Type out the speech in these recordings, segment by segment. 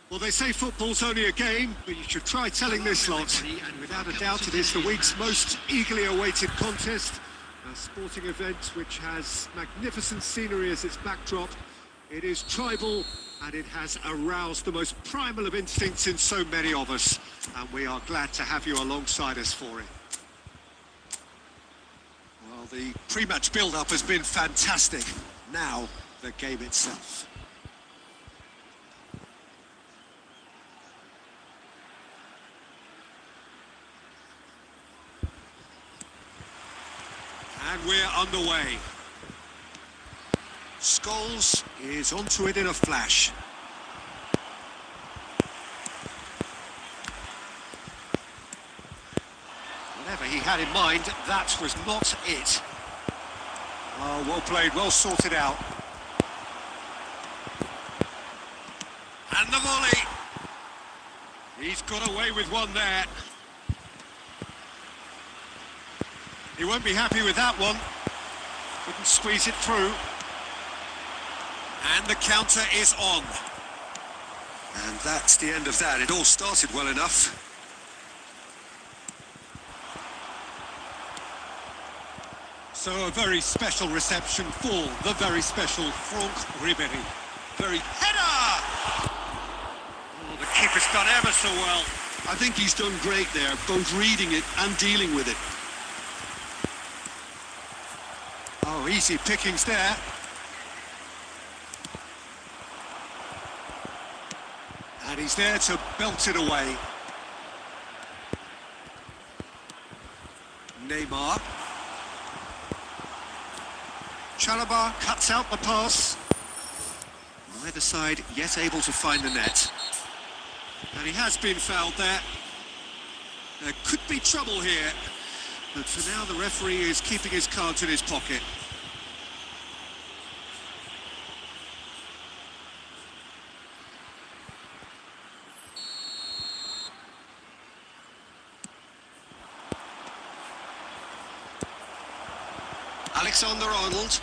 Well, they say football's only a game, but you should try telling this lot. And without a doubt, it is the week's most eagerly awaited contest. A sporting event which has magnificent scenery as its backdrop. It is tribal, and it has aroused the most primal of instincts in so many of us. And we are glad to have you alongside us for it. Well, the pre-match build-up has been fantastic. Now, the game itself. And we're underway. Scholes is onto it in a flash. Whatever he had in mind, that was not it. Oh, well played, well sorted out. And the volley. He's got away with one there. He won't be happy with that one. Couldn't squeeze it through. And the counter is on. And that's the end of that. It all started well enough. So a very special reception for the very special Franck Ribéry. Very header! Oh, the keeper's done ever so well. I think he's done great there, both reading it and dealing with it. Oh, easy pickings there. And he's there to belt it away. Neymar. Chalobah cuts out the pass. Neither side yet able to find the net. And he has been fouled there. There could be trouble here. But for now, the referee is keeping his cards in his pocket. Alexander-Arnold.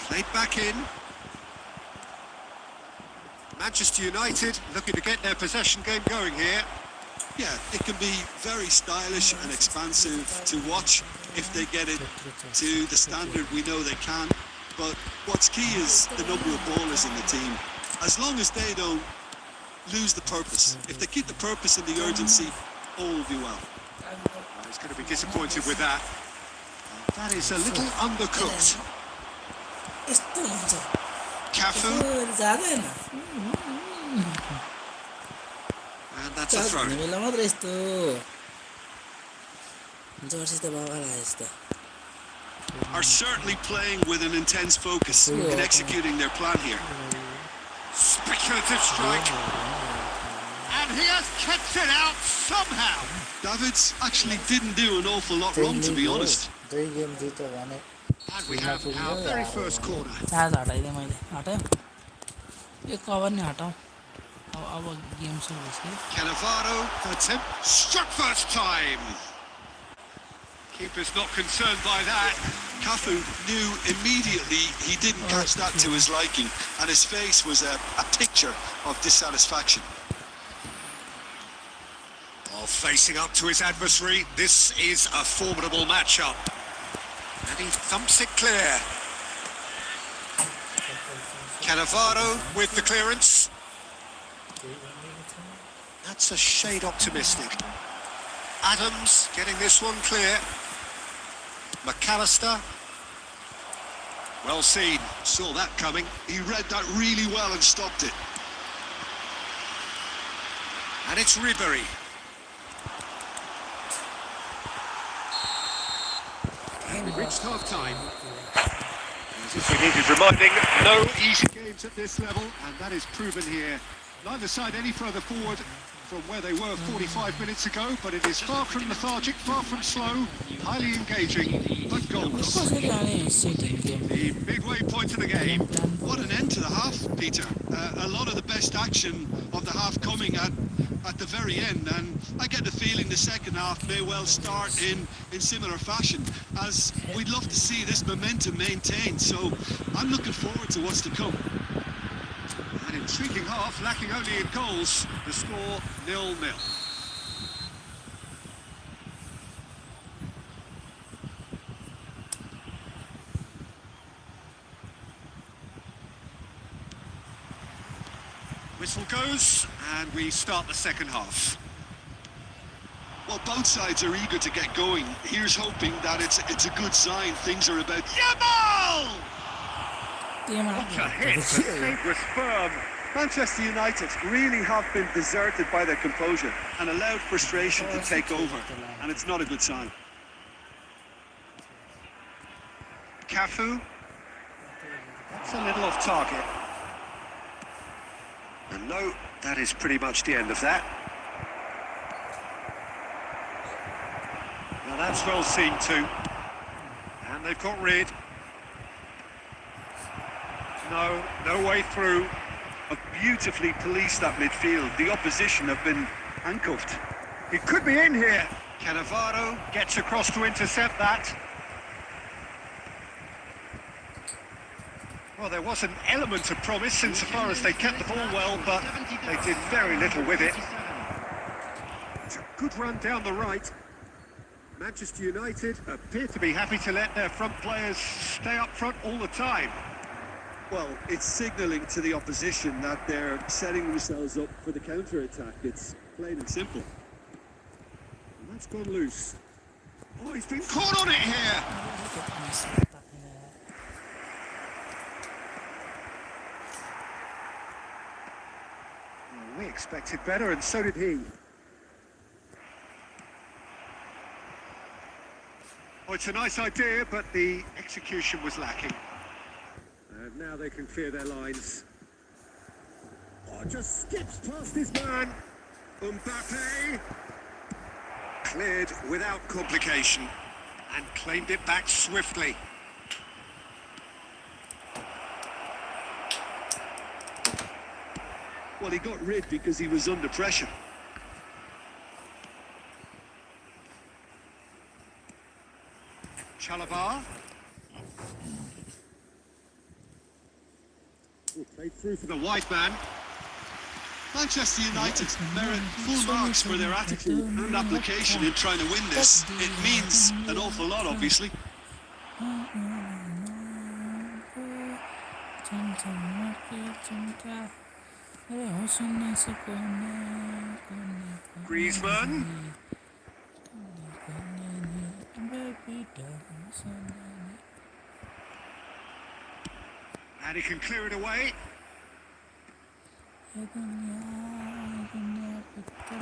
Played back in. Manchester United looking to get their possession game going here. Yeah, it can be very stylish and expansive to watch if they get it to the standard we know they can. But what's key is the number of ballers in the team. As long as they don't lose the purpose. If they keep the purpose and the urgency, all will be well. He's going to be disappointed with that. That is a little undercooked. Cafu. And that's a throw. Are certainly playing with an intense focus in executing their plan here. Speculative strike. And he has kept it out somehow. Davids actually didn't do an awful lot wrong, to be honest. And we have our very first corner. Cannavaro hurts him. Struck first time. Keeper's not concerned by that. Cafu knew immediately he didn't catch that to his liking, and his face was a picture of dissatisfaction. While facing up to his adversary, this is a formidable matchup. And he thumps it clear. Cannavaro with the clearance. That's a shade optimistic. Adams getting this one clear. McAllister. Well seen. Saw that coming. He read that really well and stopped it. And it's Ribéry. And we've reached half-time. As if we needed reminding, no easy games at this level, and that is proven here. Neither side any further forward from where they were 45 minutes ago, but it is far from lethargic, far from slow, highly engaging, but goals. The midway point of the game. What an end to the half, Peter. A lot of the best action of the half coming at the very end, and I get the feeling the second half may well start in similar fashion, as we'd love to see this momentum maintained. So I'm looking forward to what's to come. And Intriguing half, lacking only in goals. The score 0-0. Whistle goes, and we start the second half. Well, both sides are eager to get going. Here's hoping that it's a good sign. Things are about... Yamal! What a hit! The save was firm. Manchester United really have been deserted by their composure and allowed frustration to take over, and it's not a good sign. Cafu. That's a little off target. And no, that is pretty much the end of that. Now that's well seen too. And they've got rid. No way through. Beautifully policed that midfield. The opposition have been handcuffed. It could be in here. Cannavaro gets across to intercept that. Well, there was an element of promise insofar as they kept the ball well, but they did very little with it. It's a good run down the right. Manchester United appear to be happy to let their front players stay up front all the time. Well, it's signalling to the opposition that they're setting themselves up for the counter-attack. It's plain and simple. And that's gone loose. Oh, he's been caught on it here! Well, we expected better, and so did he. Oh, it's a nice idea, but the execution was lacking. And now they can clear their lines. Oh, just skips past his man. Mbappe. Cleared without complication. And claimed it back swiftly. Well, he got rid because he was under pressure. Chalabar. Played through for the white man. Manchester United merit full marks for their attitude and application in trying to win this. It means an awful lot, obviously. Griezmann. And he can clear it away.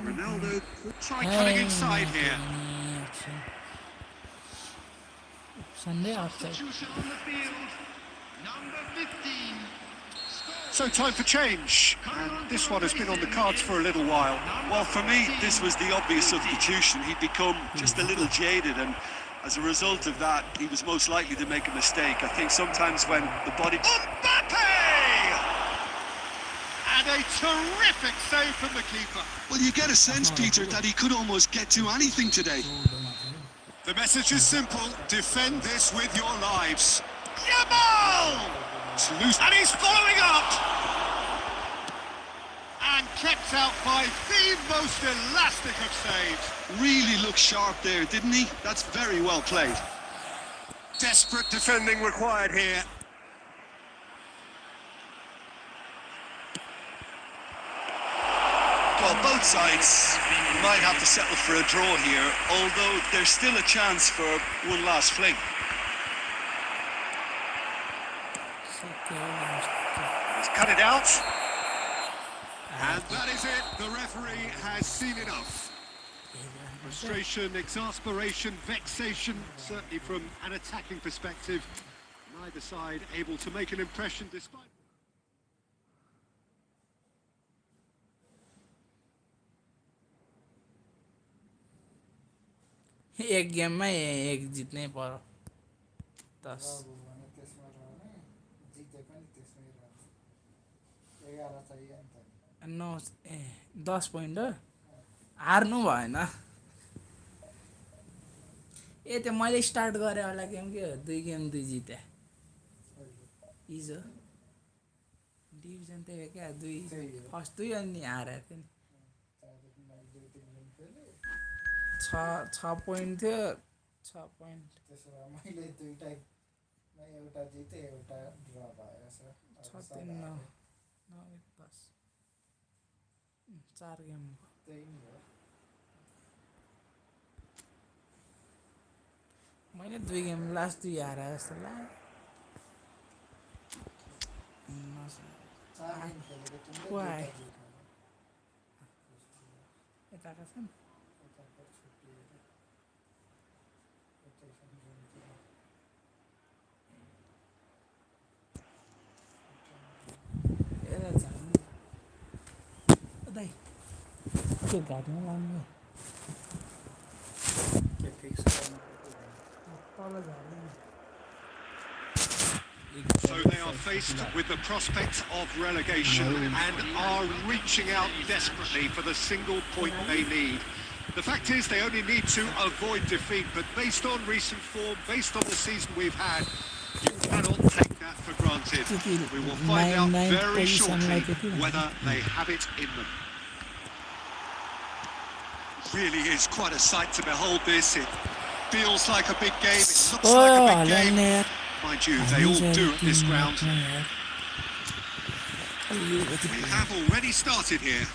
Ronaldo could try cutting inside here. Substitution on the field. Number 15. So time for change. And this one has been on the cards for a little while. Well, for me, this was the obvious substitution. He'd become just a little jaded, and as a result of that, he was most likely to make a mistake. I think sometimes when the body... Mbappe! And a terrific save from the keeper. Well, you get a sense, Peter, that he could almost get to anything today. The message is simple. Defend this with your lives. Yamal! It's loose. And he's following up! And kept out by the most elastic of saves. Really looked sharp there, didn't he? That's very well played. Desperate defending required here. Well, both sides might have to settle for a draw here, although there's still a chance for one last fling. He's cut it out. And that is it. The referee has seen enough. Frustration, exasperation, vexation, certainly from an attacking perspective. Neither side able to make an impression despite... एक game में एक जीतने पर 10 9 10 point हार्नु भएन ए त्यो मैले start गरे होला गेम के 2 गेम 2 जिते हिजो डिभिजन त्यही हो क्या दुई फर्स्ट दुई अनि हारेको थियो नि 6 पोइन्ट थियो 6 पोइन्ट त्यसो भए मैले दुईटामा एउटा जितेँ एउटा ड्र भएको छ 6-3-9-9-10 4 गेम त्यही नि हो मैले 2 गेम लास्ट 2 हारे जस्तो लाग्यो 4 दिन खेलेको तिमीले Why? दुईटा जित्नु यताका छन् यताको छुट्टिएर यतै सम्झन्छु यता झन् दाइ त्यो घाटमा लानु के फिक्स गर्नु तल झर्ने So they are faced with the prospect of relegation and are reaching out desperately for the single point they need. The fact is they only need to avoid defeat, but based on recent form, based on the season we've had, you cannot take that for granted. We will find out very shortly whether they have it in them. Really is quite a sight to behold this. It feels like a big game, it looks like a big game. Mind you, they all do at this ground. We have already started here.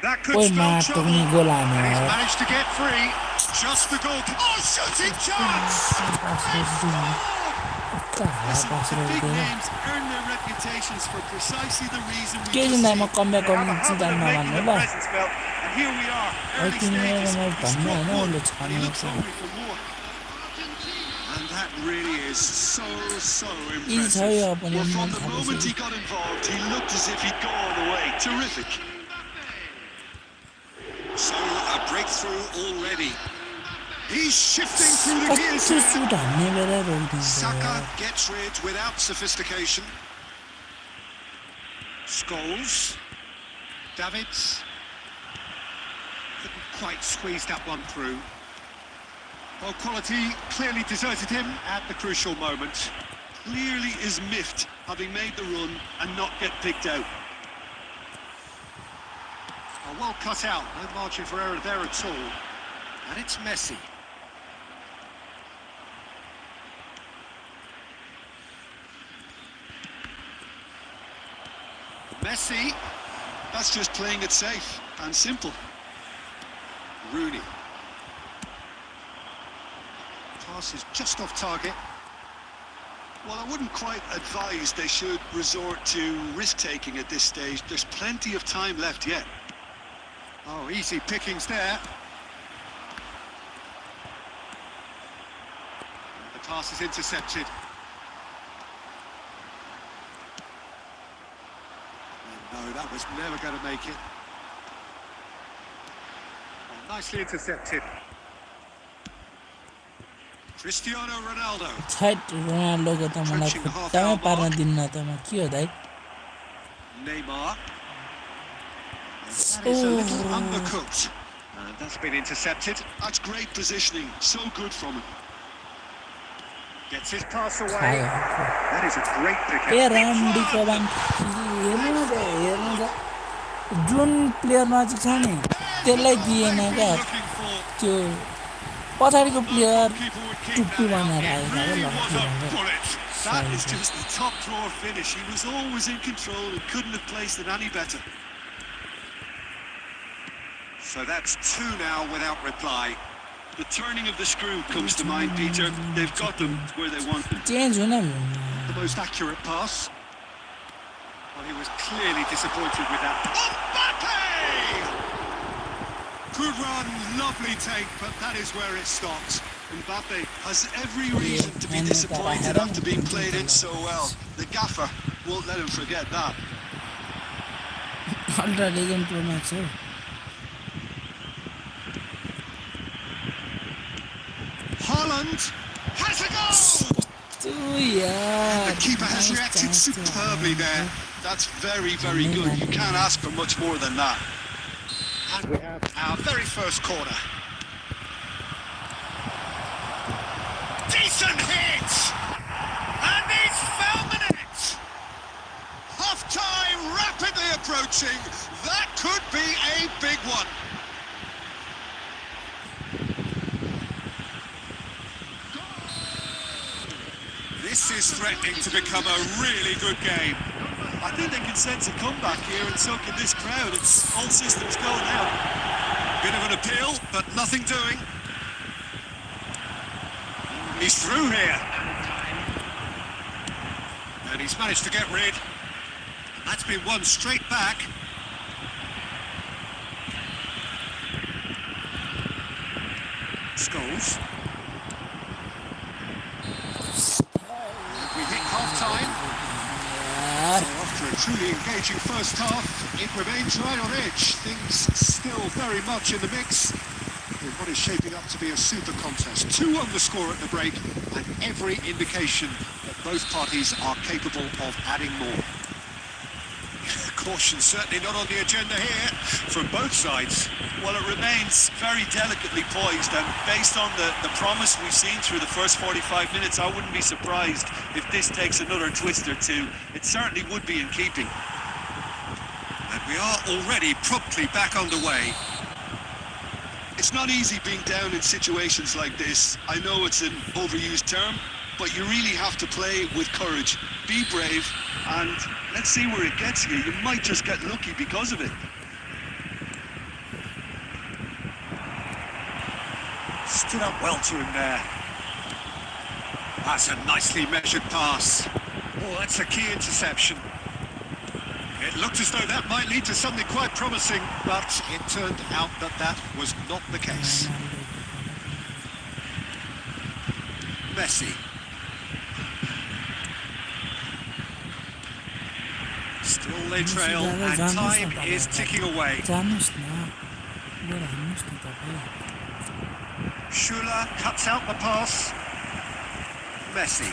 That could spell trouble. He's managed to get free. Just the goal. Oh, shooting chance! Listen, the big names earn their reputations for precisely the reason we केही just दिनमा said. Comeback गर्नु चिन्ता नभन्नु ल And here we are, early तिमीले stages. मलाई He भन्नु struck होइन one, उसले and he छान्नु looks hungry for more. And that really is so Easy छ यो impressive. पनि Well, from मन the moment he थालेपछि got involved, he looked as if he'd go all the way. Terrific. So, a breakthrough already. He's shifting through the gears कस्तो here. Suit हान्ने बेला रोकिदिन्छ Saka gets rid without sophistication. Scholes. Davids. Couldn't quite squeeze that one through. Well, quality clearly deserted him at the crucial moment. Clearly is miffed, having made the run and not get picked out. Oh, well cut out, no margin for error there at all. And it's Messi. Messi. That's just playing it safe and simple. Rooney. Pass is just off target. Well, I wouldn't quite advise they should resort to risk-taking at this stage. There's plenty of time left yet. Oh, easy pickings there. The pass is intercepted. No, that was never going to make it. Oh, nicely intercepted. Cristiano Ronaldo. Chhath रोनाल्डोको त मलाई खुट्टामै पार्न दिन्न त म के हो दाइ Neymar. That is a little undercooked. And that's been intercepted. That's great positioning. So good from him. Gets his pass away. खायो That is a great pick. ए रामडीको बान हेर्नु त जुन प्लेयर नजिक छ नि त्यसलाई दिएन क्या Looking for त्यो पछाडिको player people would keep टुप्पी that बनाएर out. आयो It क्या really was a ल bullet. That is just the top drawer finish. He was always in control and couldn't have placed it any better. So that's two now without reply. The turning of the screw comes to mind, Peter. They've got them where they want them. Change हुन The most accurate pass. Well, he was clearly disappointed with that. Mbappe! Good run, lovely take, but that is where it stopped. Mbappe has every reason to be disappointed after being played in so well. The gaffer won't let him forget that. Ultra legend pro Max हो Haaland has a goal! The keeper has reacted superbly there. That's very, very good. You can't ask for much more than that. And we have our very first corner. Decent hit! And he's found the net! Half-time rapidly approaching. That could be a big one. This is threatening to become a really good game. I think they can sense a comeback here, and so can this crowd. It's all systems go now. Bit of an appeal, but nothing doing. He's through here. And he's managed to get rid. And that's been won straight back. Scholes. We hit half-time. So after a truly engaging first half, it remains right on edge. Things still very much in the mix in what is shaping up to be a super contest. 2 on the score at the break, and every indication that both parties are capable of adding more. Caution certainly not on the agenda here from both sides. Well, it remains very delicately poised, and based on the promise we've seen through the first 45 minutes, I wouldn't be surprised if this takes another twist or two. It certainly would be in keeping. And we are already promptly back underway. It's not easy being down in situations like this. I know it's an overused term, but you really have to play with courage. Be brave, and let's see where it gets you. You might just get lucky because of it. Stood up well to him there. That's a nicely measured pass. Oh, that's a key interception. It looked as though that might lead to something quite promising, but it turned out that that was not the case. Messi. Still they trail, and time is ticking away. Schüller cuts out the pass. Messi.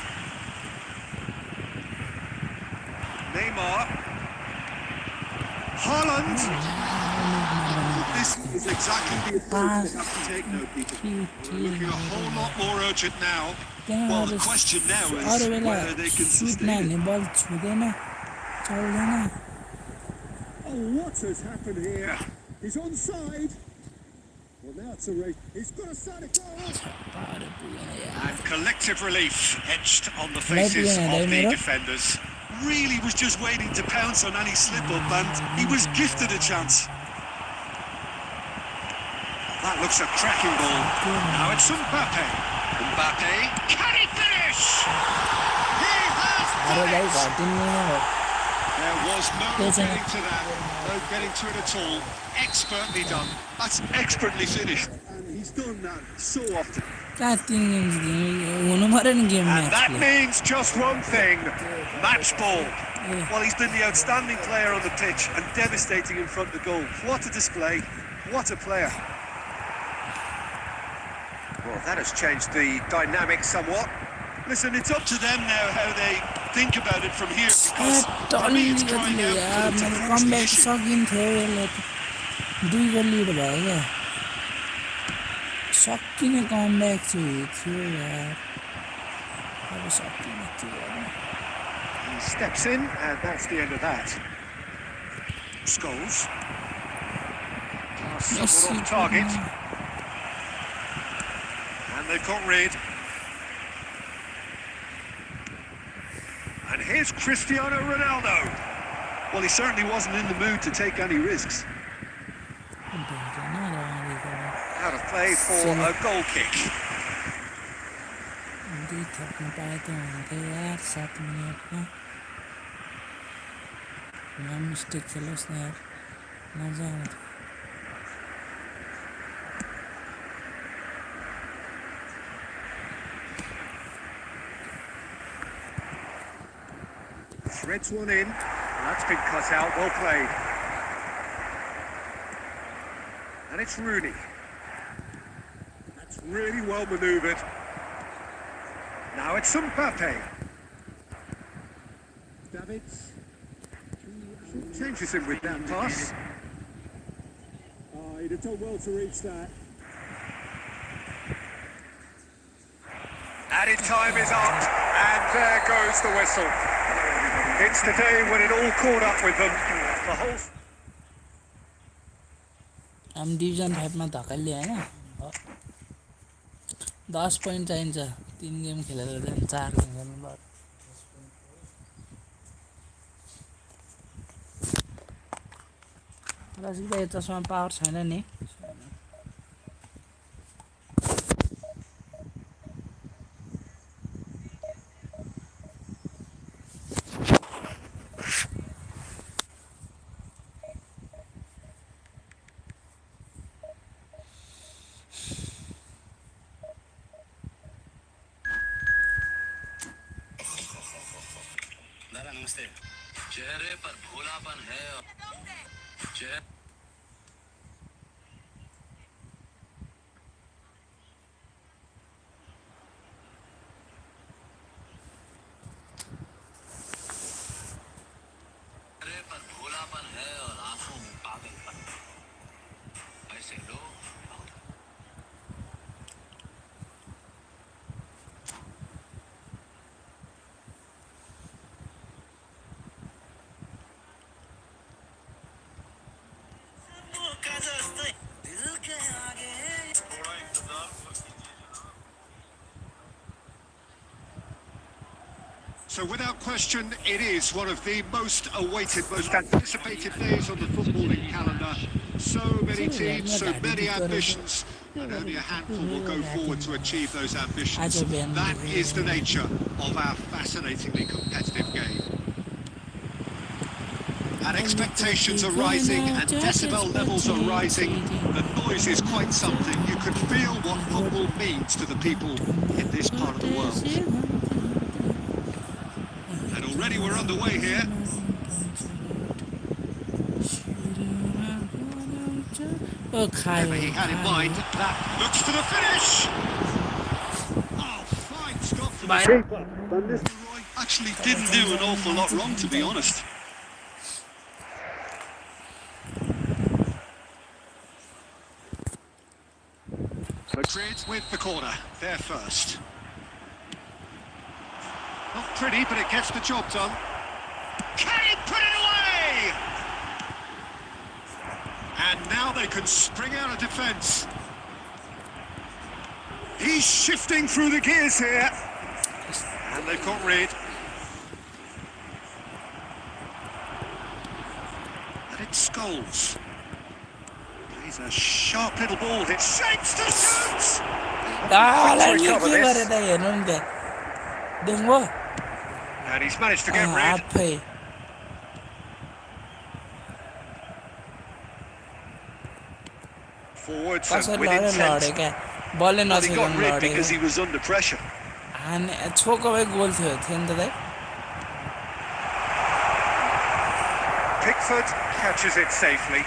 Neymar. Haaland. This is exactly the approach they have to take now, people. Looking a whole lot more urgent now. Well, the question now is whether they can sustain it. Oh, what has happened here? He's onside. Well, now it's a race. He's got a side goal. And collective relief etched on the faces of the defenders. Really was just waiting to pounce on any slip-up, and he was gifted a chance. That looks a cracking ball. Now it's Mbappe. Mbappe, can he finish? He has done it! There was no getting to that, no getting to it at all. Expertly done. That's expertly finished, and he's done that so often. And that means just one thing, match ball. Well, he's been the outstanding player on the pitch and devastating in front of goal. What a display, what a player. Well, that has changed the dynamic somewhat. Listen, it's up to them now how they think about it from here, because for me it's crying out for them to force the issue. सकिने comeback चाहिँ थियो यार अब सकिने के गर्नु He steps in, and that's the end of that. Scholes. Somewhat off target. And they've got rid. And here's Cristiano Ronaldo. Well, he certainly wasn't in the mood to take any risks. Out of play for a goal kick. Threads one in, and that's been cut out, well played. And it's Rooney. That's really well manoeuvred. Now it's Mbappe. Davids changes him with that pass. He'd have done well to reach that. Added time is up, and there goes the whistle. It's the day when it all caught up with them. The whole... हम division 5 मा धकेल्यो हैन 10 point चाहिन्छ 3 game खेलेर चाहिँ 4 game खेल्नु पर्यो रसिकदा यो चस्मा power छैन नि चेहरे पर भोलापन है और आंखों में पागलपन ऐसे लोग So without question, it is one of the most awaited, most anticipated days on the footballing calendar. So many teams, so many ambitions, and only a handful will go forward to achieve those ambitions. That is the nature of our fascinatingly competitive game. And expectations are rising, and decibel levels are rising. The noise is quite something. You can feel what football means to the people in this part of the world. Already we're underway here. Whatever he had in mind, that looks for the finish. Oh, fine stop from the keeper. Actually didn't do an awful lot wrong, to be honest. Madrid with the corner, there first. Not pretty, but it gets the job done. Can he put it away? And now they can spring out of defence. He's shifting through the gears here. And they've got rid. And it's Scholes. He's a sharp little ball. It shapes to shoot! And he's managed to get rid. Forwards and with intent. But he got rid because he was under pressure. And Pickford catches it safely.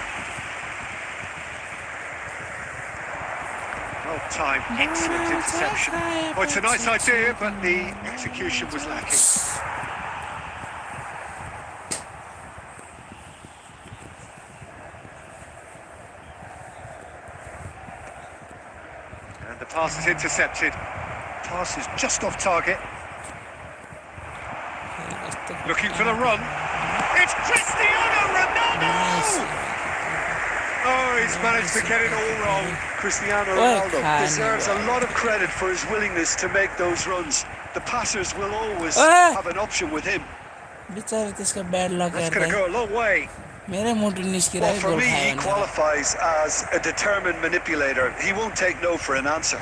Well timed, excellent interception. Well, it's a nice idea, but the execution was lacking. And the pass is intercepted. Pass is just off target. Looking for the run. It's Cristiano Ronaldo! Oh, he's managed to get it all wrong. Cristiano Ronaldo deserves a lot of credit for his willingness to make those runs. The passers will always have an option with him. That's going to go a long way. Well, for me, he qualifies as a determined manipulator. He won't take no for an answer.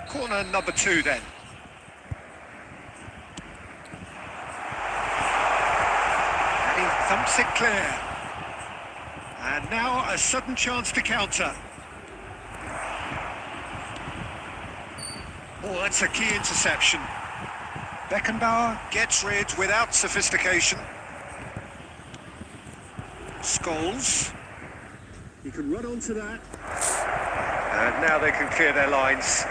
Corner number 2 then. And he thumps it clear. And now a sudden chance to counter. Oh, that's a key interception. Beckenbauer gets rid without sophistication. Scholes. He can run onto that. And now they can clear their lines.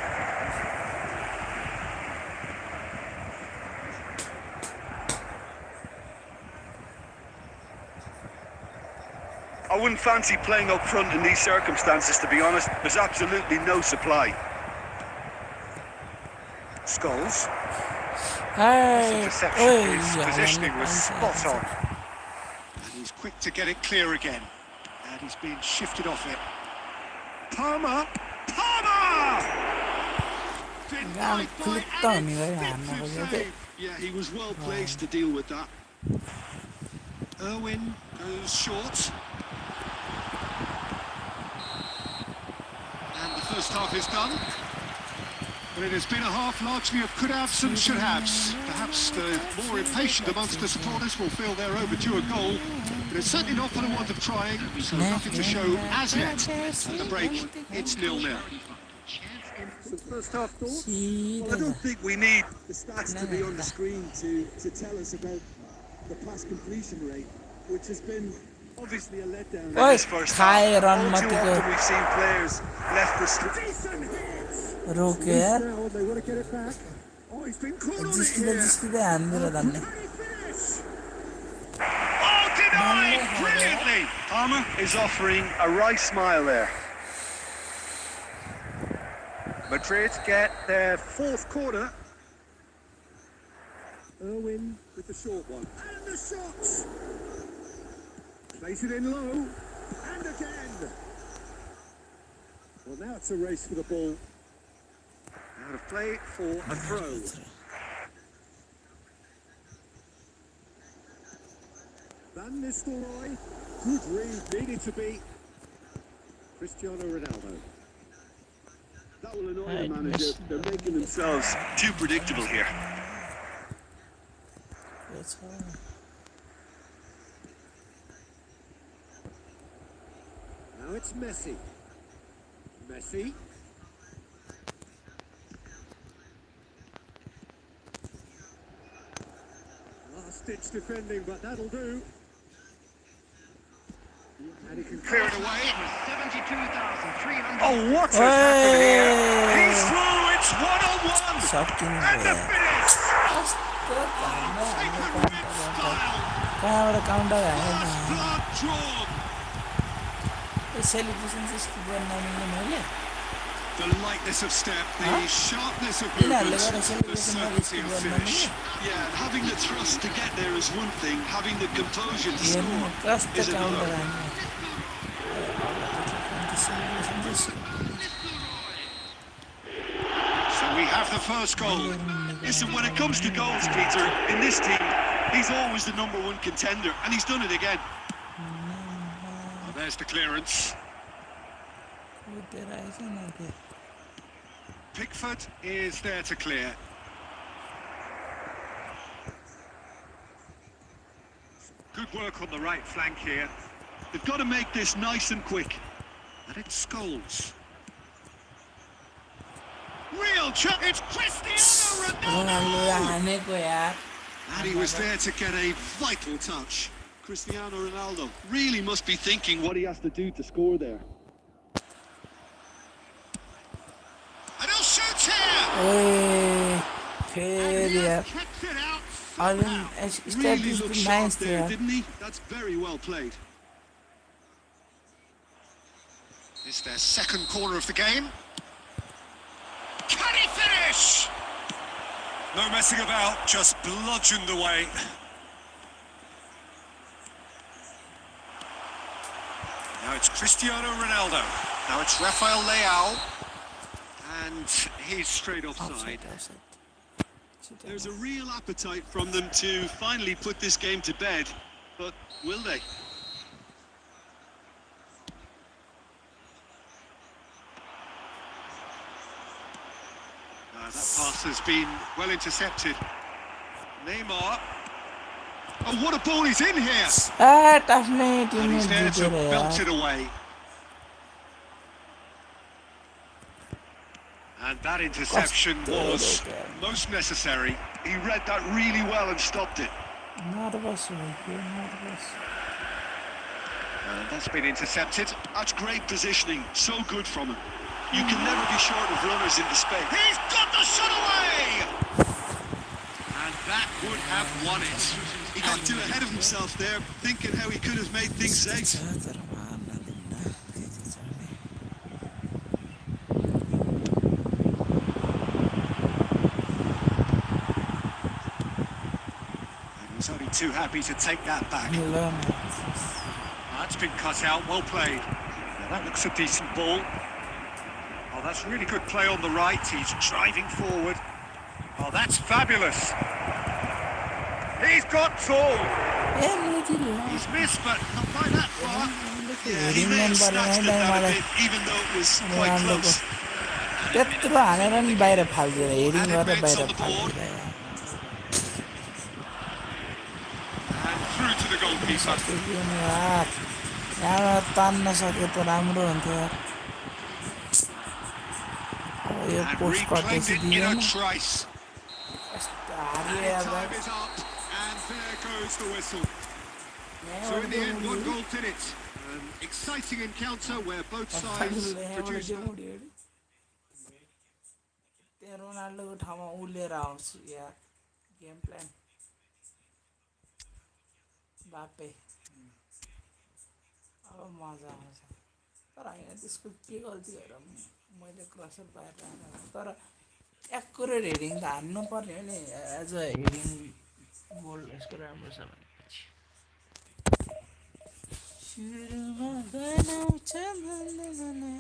I wouldn't fancy playing up front in these circumstances, to be honest. There's absolutely no supply. Scholes. Hey, Interception, oi, his yeah, positioning was spot on. yeah. And he's quick to get it clear again. And he's being shifted off it. Palmer! Palmer! Denied by click down, an yeah, extensive yeah, save. Yeah, he was well placed to deal with that. Irwin goes short. And the first half is done. But it has been a half largely of could-haves and should-haves. Perhaps the more impatient amongst the supporters will feel they're overdue a goal. But it's certainly not for the want of trying, so nothing to show as yet. At the break, it's 0-0. So first half thoughts? Well, I Well, don't think we need the stats to be on the screen to tell us about the pass completion rate, which has been obviously a letdown in Oi, this first khai half. run All mat too go. often we've seen players left for रुक यार Now they want to get it back. Oh, he's been caught on it जिसकी here. हाथ में रदाने Oh, denied! Brilliantly! Palmer is offering a wry smile there. Madrid get their fourth quarter. Irwin with the short one. And the shots! Place it in low. And again. Well, now it's a race for the ball. Out of play for a throw. Van Nistelrooy. Good read, needed to be Cristiano Ronaldo. That will annoy the manager. They're making themselves too predictable here. Now it's Messi. Messi. Last-ditch defending, but that'll do. And he can Clear it away. 72,300. Oh, what has happened here? He's Hey, through, it's one-on-one! shocking And the है finish! कहाँ Taken with style! बड़ा counter है Blood drawn! Celebration से इसकी बनना नहीं मिले The lightness of step, the Huh? sharpness of इन्हें movement, लगा the सेलिब्रेशन में certainty इसकी of बनना finish. नहीं Yeah, having the thrust to get there is one thing. Having the composure to ये score trust is counter another. है celebration जैसे So we have the first goal. Listen, when it comes to goals, Peter, in this team, he's always the number one contender, and he's done it again. Oh, there's the clearance. वो तेरा ऐसा ना थे Pickford is there to clear. Good work on the right flank here. They've got to make this nice and quick. And it's Scholes. Real chance. It's Cristiano Ronaldo Ronaldo! आने को यार And he was there to get a vital touch. Cristiano Ronaldo really must be thinking what he has to do to score there. And he'll shoot here! ओए फिर And he यार has kept it out और somehow. State Really is looked nice sharp थे there, यार didn't he? That's very well played. It's their second corner of the game. Can he finish? No messing about, just bludgeoned away. Now it's Cristiano Ronaldo. Now it's Rafael Leao. And he's straight offside. There's a real appetite from them to finally put this game to bed, but will they? That pass has been well intercepted. Neymar. Oh, what a ball he's in here! आ tough नहीं team And में he's there जीते to रहे belt यार it away. And that interception was most necessary. He read that really well and stopped it. Nervous हो गया nervous And that's been intercepted. That's great positioning, so good from him. You can never be short of runners into space. He's got the shot away! And that would have won it. He got too ahead of himself there, thinking how he could have made things safe. अच्छा तरह He's only too happy to take that back. That's been cut out, well played. Now that looks a decent ball. Oh, that's really good play on the right. He's driving forward. Oh, that's fabulous. He's got tall. He's missed, but not by that far. Yeah, he may have snatched it out of it, even though it was quite close. त्यत्रो हानेर नि बाहिर फाल्दिएर heading Added गरेर minutes बाहिर on the board. फाल्दिएर And through to the goalkeeper. यहाँबाट तान्न सक्यो त राम्रो हुन्थ्यो यार अब यो And post reclaimed कटेपछि it in a दिँदैन trice. हारियो And यार time is up, and there goes the whistle. So in the end, one goal did it. An exciting encounter where both sides produced. त्यहाँ रोनाल्डोको ठाउँमा उ लिएर आउँछु यार game plan बापे अब मजा आउँछ तर होइन त्यसको के गल्ती भएर मैले क्रसर बाहिर राखेको तर एक्युरेट हेडिङ त हान्नु पर्ने हो नि एज अ हेडिङ गोल यसको राम्रो छ भनेपछि सुरुमा गनाउँछ भन्ने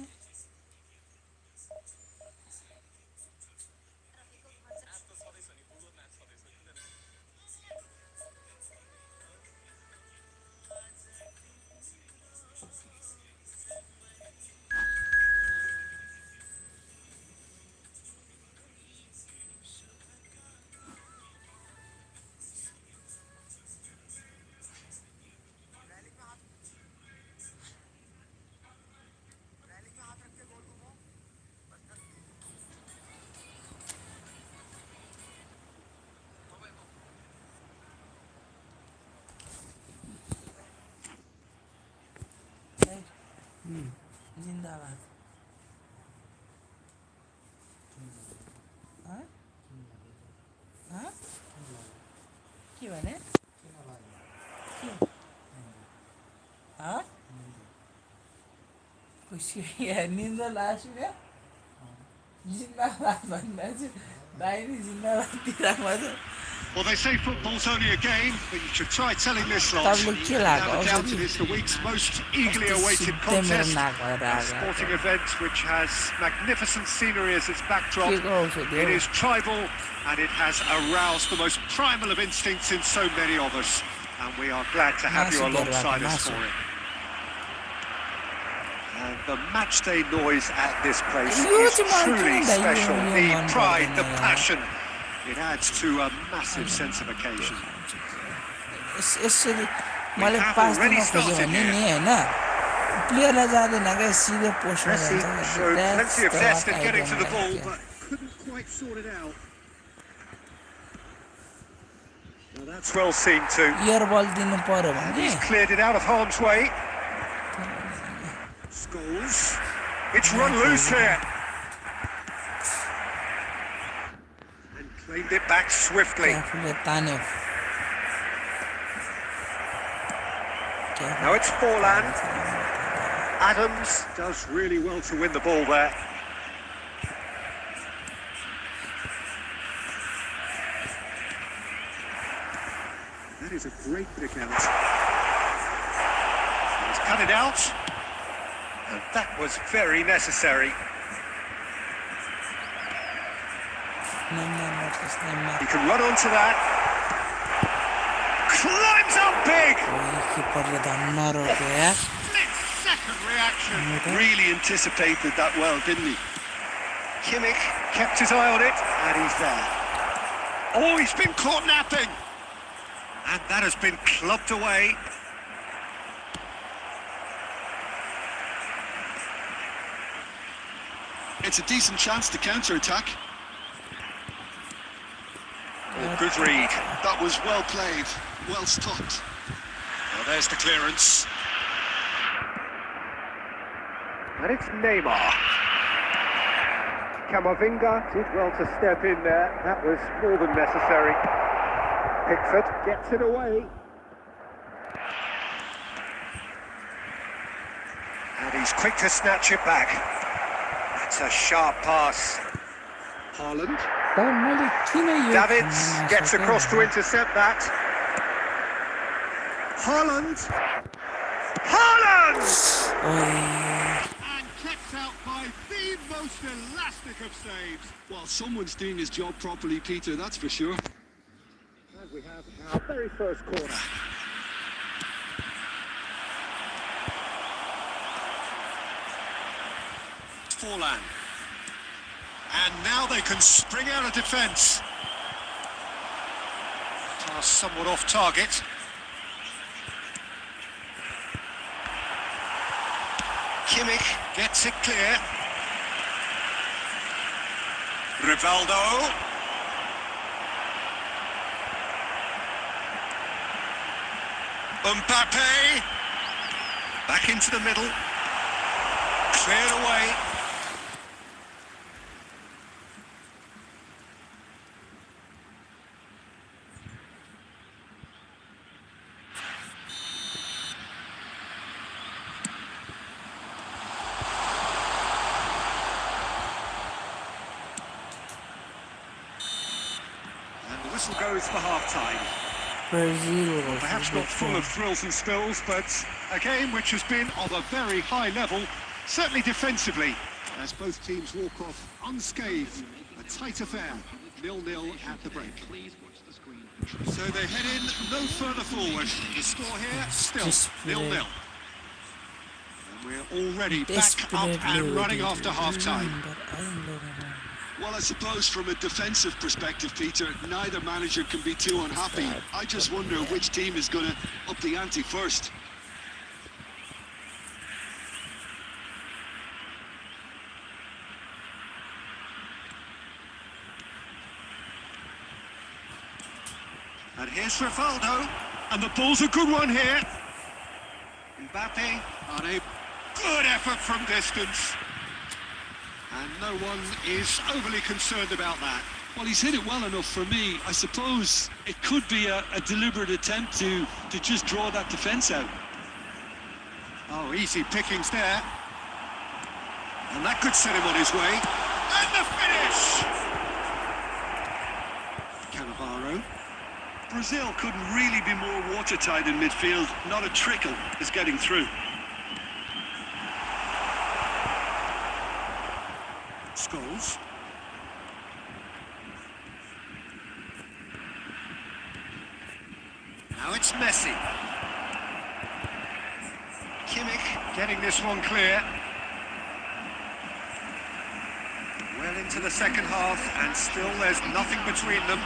जिंदाबाद के भने खुसी निन्दा लाग्यो जिन्दाबाद भन्दा चाहिँ दाहिने जिन्दाबादतिर मात्र Well, they say football's only a game, but you should try telling this lot. Without Without a doubt, it is the week's most eagerly awaited contest. A sporting event which has magnificent scenery as its backdrop. It is tribal, and it has aroused the most primal of instincts in so many of us. And we are glad to have you alongside us for it. And the matchday noise at this place is truly special. The pride, the passion. It adds to a massive sense of occasion. यसरी मैले पास दिन खोज्यो भने नि हैन प्लेयरलाई जाँदैन के सिधै पोस्टमा जान्छ Plenty of zest in getting to the ball, but couldn't quite sort it out. Well, that's well seen too. Year बल दिनु पर्यो भने He's cleared it out of harm's way. Scholes. It's run loose here. And claimed it back swiftly. आफूले तान्यो Now it's Forland. Adams does really well to win the ball there. That is a great pick out. He's cut it out. And that was very necessary. He can run onto that. Climbs up big! Split-second reaction. Really anticipated that well, didn't he? Kimmich kept his eye on it, and he's there. Oh, he's been caught napping! And that has been clubbed away. It's a decent chance to counter-attack. Oh, good read. That was well played, well stopped. Well, there's the clearance. And it's Neymar. Camavinga did well to step in there. That was more than necessary. Pickford gets it away. And he's quick to snatch it back. That's a sharp pass. Haaland. Davids gets across to intercept that. Haaland! Haaland! ओए And kept out by the most elastic of saves. Well, someone's doing his job properly, Peter, that's for sure. And we have our very first corner. Forlan. And now they can spring out of defence. Pass somewhat off target. Kimmich gets it clear. Rivaldo. Mbappe. Back into the middle. Cleared away. And the whistle goes for half-time. Brazil Perhaps not full of thrills and spills, but a game which has been of a very high level, certainly defensively, as both teams walk off unscathed. A tight affair, 0-0 at the break. So they head in no further forward. The score here, still 0-0. And we're already back up and running after half-time. Well, I suppose from a defensive perspective, Peter, neither manager can be too unhappy. I just wonder which team is going to up the ante first. And here's Rivaldo, and the ball's a good one here. Mbappe on a good effort from distance. And no one is overly concerned about that. Well, he's hit it well enough for me. I suppose it could be a deliberate attempt to just draw that defence out. Oh, easy pickings there. And that could set him on his way. And the finish! Cannavaro. Brazil couldn't really be more watertight in midfield. Not a trickle is getting through. Scholes. Now it's Messi. Kimmich getting this one clear. Well into the second half, and still there's nothing between them.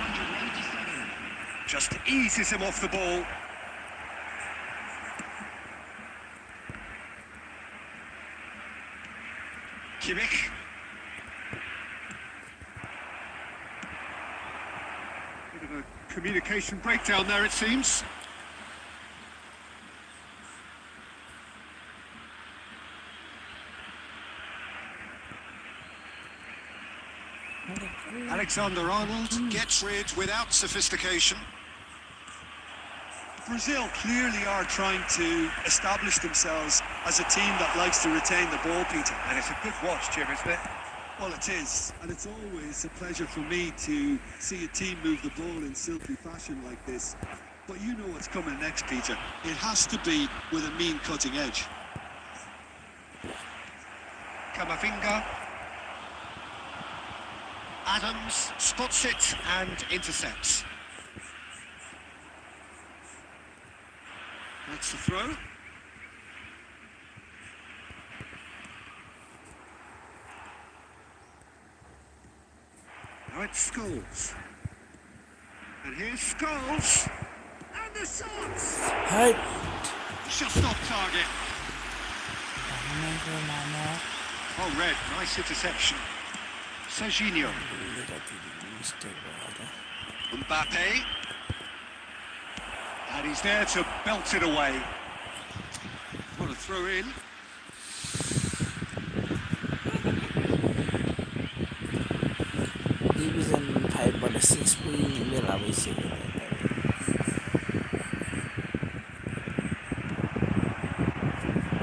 Just eases him off the ball. Kimmich. Bit of a communication breakdown there, it seems. Alexander-Arnold gets rid without sophistication. Brazil clearly are trying to establish themselves as a team that likes to retain the ball, Peter. And it's a good watch, Jim, isn't it? Well, it is, and it's always a pleasure for me to see a team move the ball in silky fashion like this. But you know what's coming next, Peter. It has to be with a mean cutting edge. Camavinga. Adams spots it and intercepts. That's the throw. Now it's Scholes. And here's Scholes. And the shots! Hi Just off target. Oh, red. Nice interception. Serginho. Mbappe. And he's there to belt it away. What a throw in. Division 5 बाट 6 पनि बेला भइसक्यो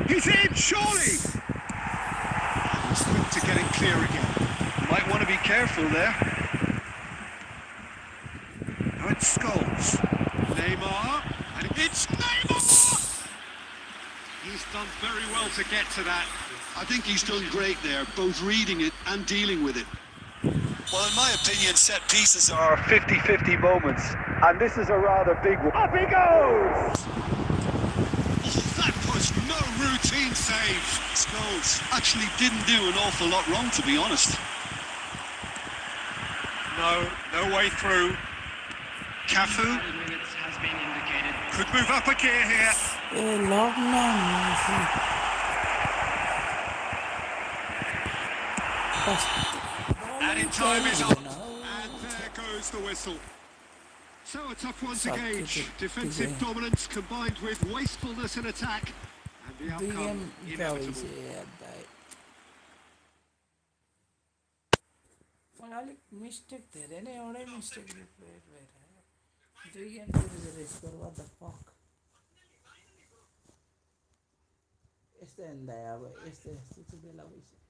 He's in, surely! He's quick to get it clear again. Might want to be careful there. Now it's Scholes. Neymar. And it's Neymar! He's done very well to get to that. I think he's done great there, both reading it and dealing with it. Well, in my opinion, set pieces are 50-50 moments, and this is a rather big one. Up he goes! That was no routine save. Scholes actually didn't do an awful lot wrong, to be honest. No way through. Cafu minutes has been indicated. could move up a gear here. Added time is up. And there goes the whistle. So a tough one to gauge. Defensive dominance combined with wastefulness in attack. And the outcome inevitable. अलिक mistake धेरै नै एउटै mistake repellent भइरहेको 2 game score what the fuck यस्तो हुँदा अब यस्तो चाहिँ बेला भइसक्यो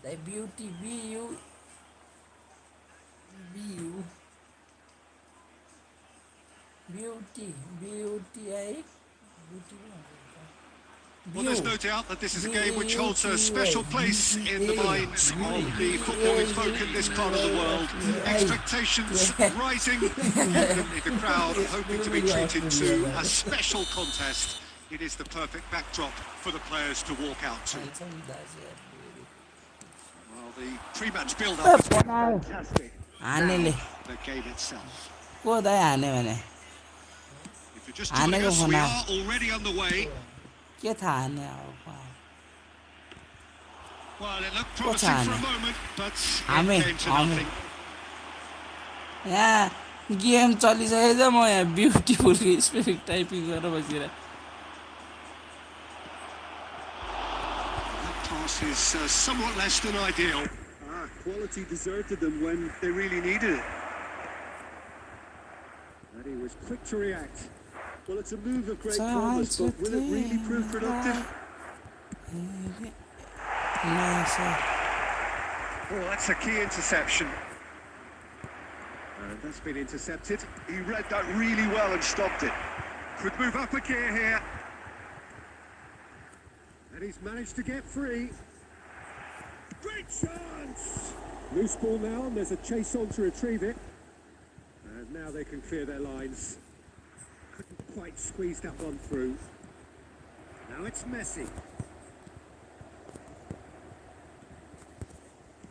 The beauty BU beauty Well, there's no doubt that this is a game which holds a special place in the minds of the footballing folk in this part of the world. Expectations rising, evidently the crowd hoping to be treated to a special contest. It is the perfect backdrop for the players to walk out to. Well, the pre-match build-up has been fantastic. Now, the game itself. If you're just joining us, we are already on the way. Well, it looked promising for a moment, but it came to nothing. Yeah, game चलिसकेछ म यहाँ beautiful specific typing गरेर बसिरहेँ That pass is somewhat less than ideal. Quality deserted them when they really needed it. And he was quick to react. Well, it's a move of great promise, but will it really prove productive? Oh, that's a key interception. And that's been intercepted. He read that really well and stopped it. Could move up a gear here. And he's managed to get free. Great chance! Loose ball now, and there's a chase on to retrieve it. And now they can clear their lines. Couldn't quite squeeze that one through. Now it's Messi.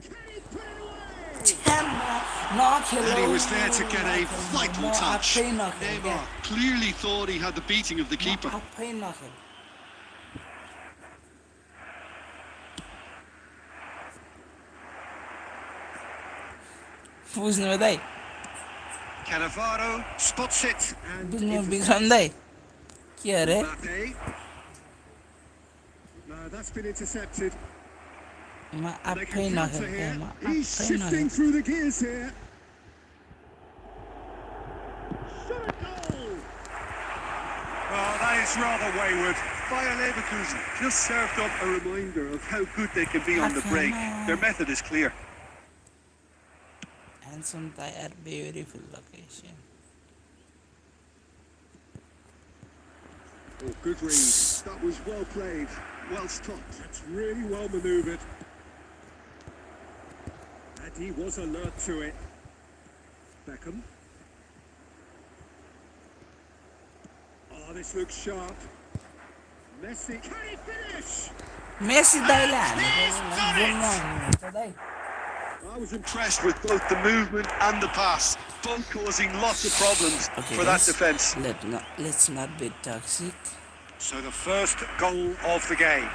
Can he put it away? And he was there to get a vital touch. Neymar Neymar clearly thought he had the beating of the keeper. बुझ्नु दाइ Cannavaro spots it and बुझ्नु विक्रम दाइ के अरे Mbappe. No, that's been intercepted. म They आफै can counter नखेल्थे here. म He's आफै shifting नखेल्थे through the gears here. Shot a goal! Oh, that is rather wayward. Bayer Leverkusen just served up a reminder of how good they can be on the break. Their method is clear. handsome tire beautiful location Oh, good read. That was well played. Well stopped. That's really well manoeuvred. And he was alert to it. Beckham. Oh, this looks sharp. Messi. Can he finish? Messi दाइले हानेको बोल्नु आउनुहुन्छ दाइ I was impressed with both the movement and the pass, both causing lots of problems for that defence. Let's not be toxic. So the first goal of the game.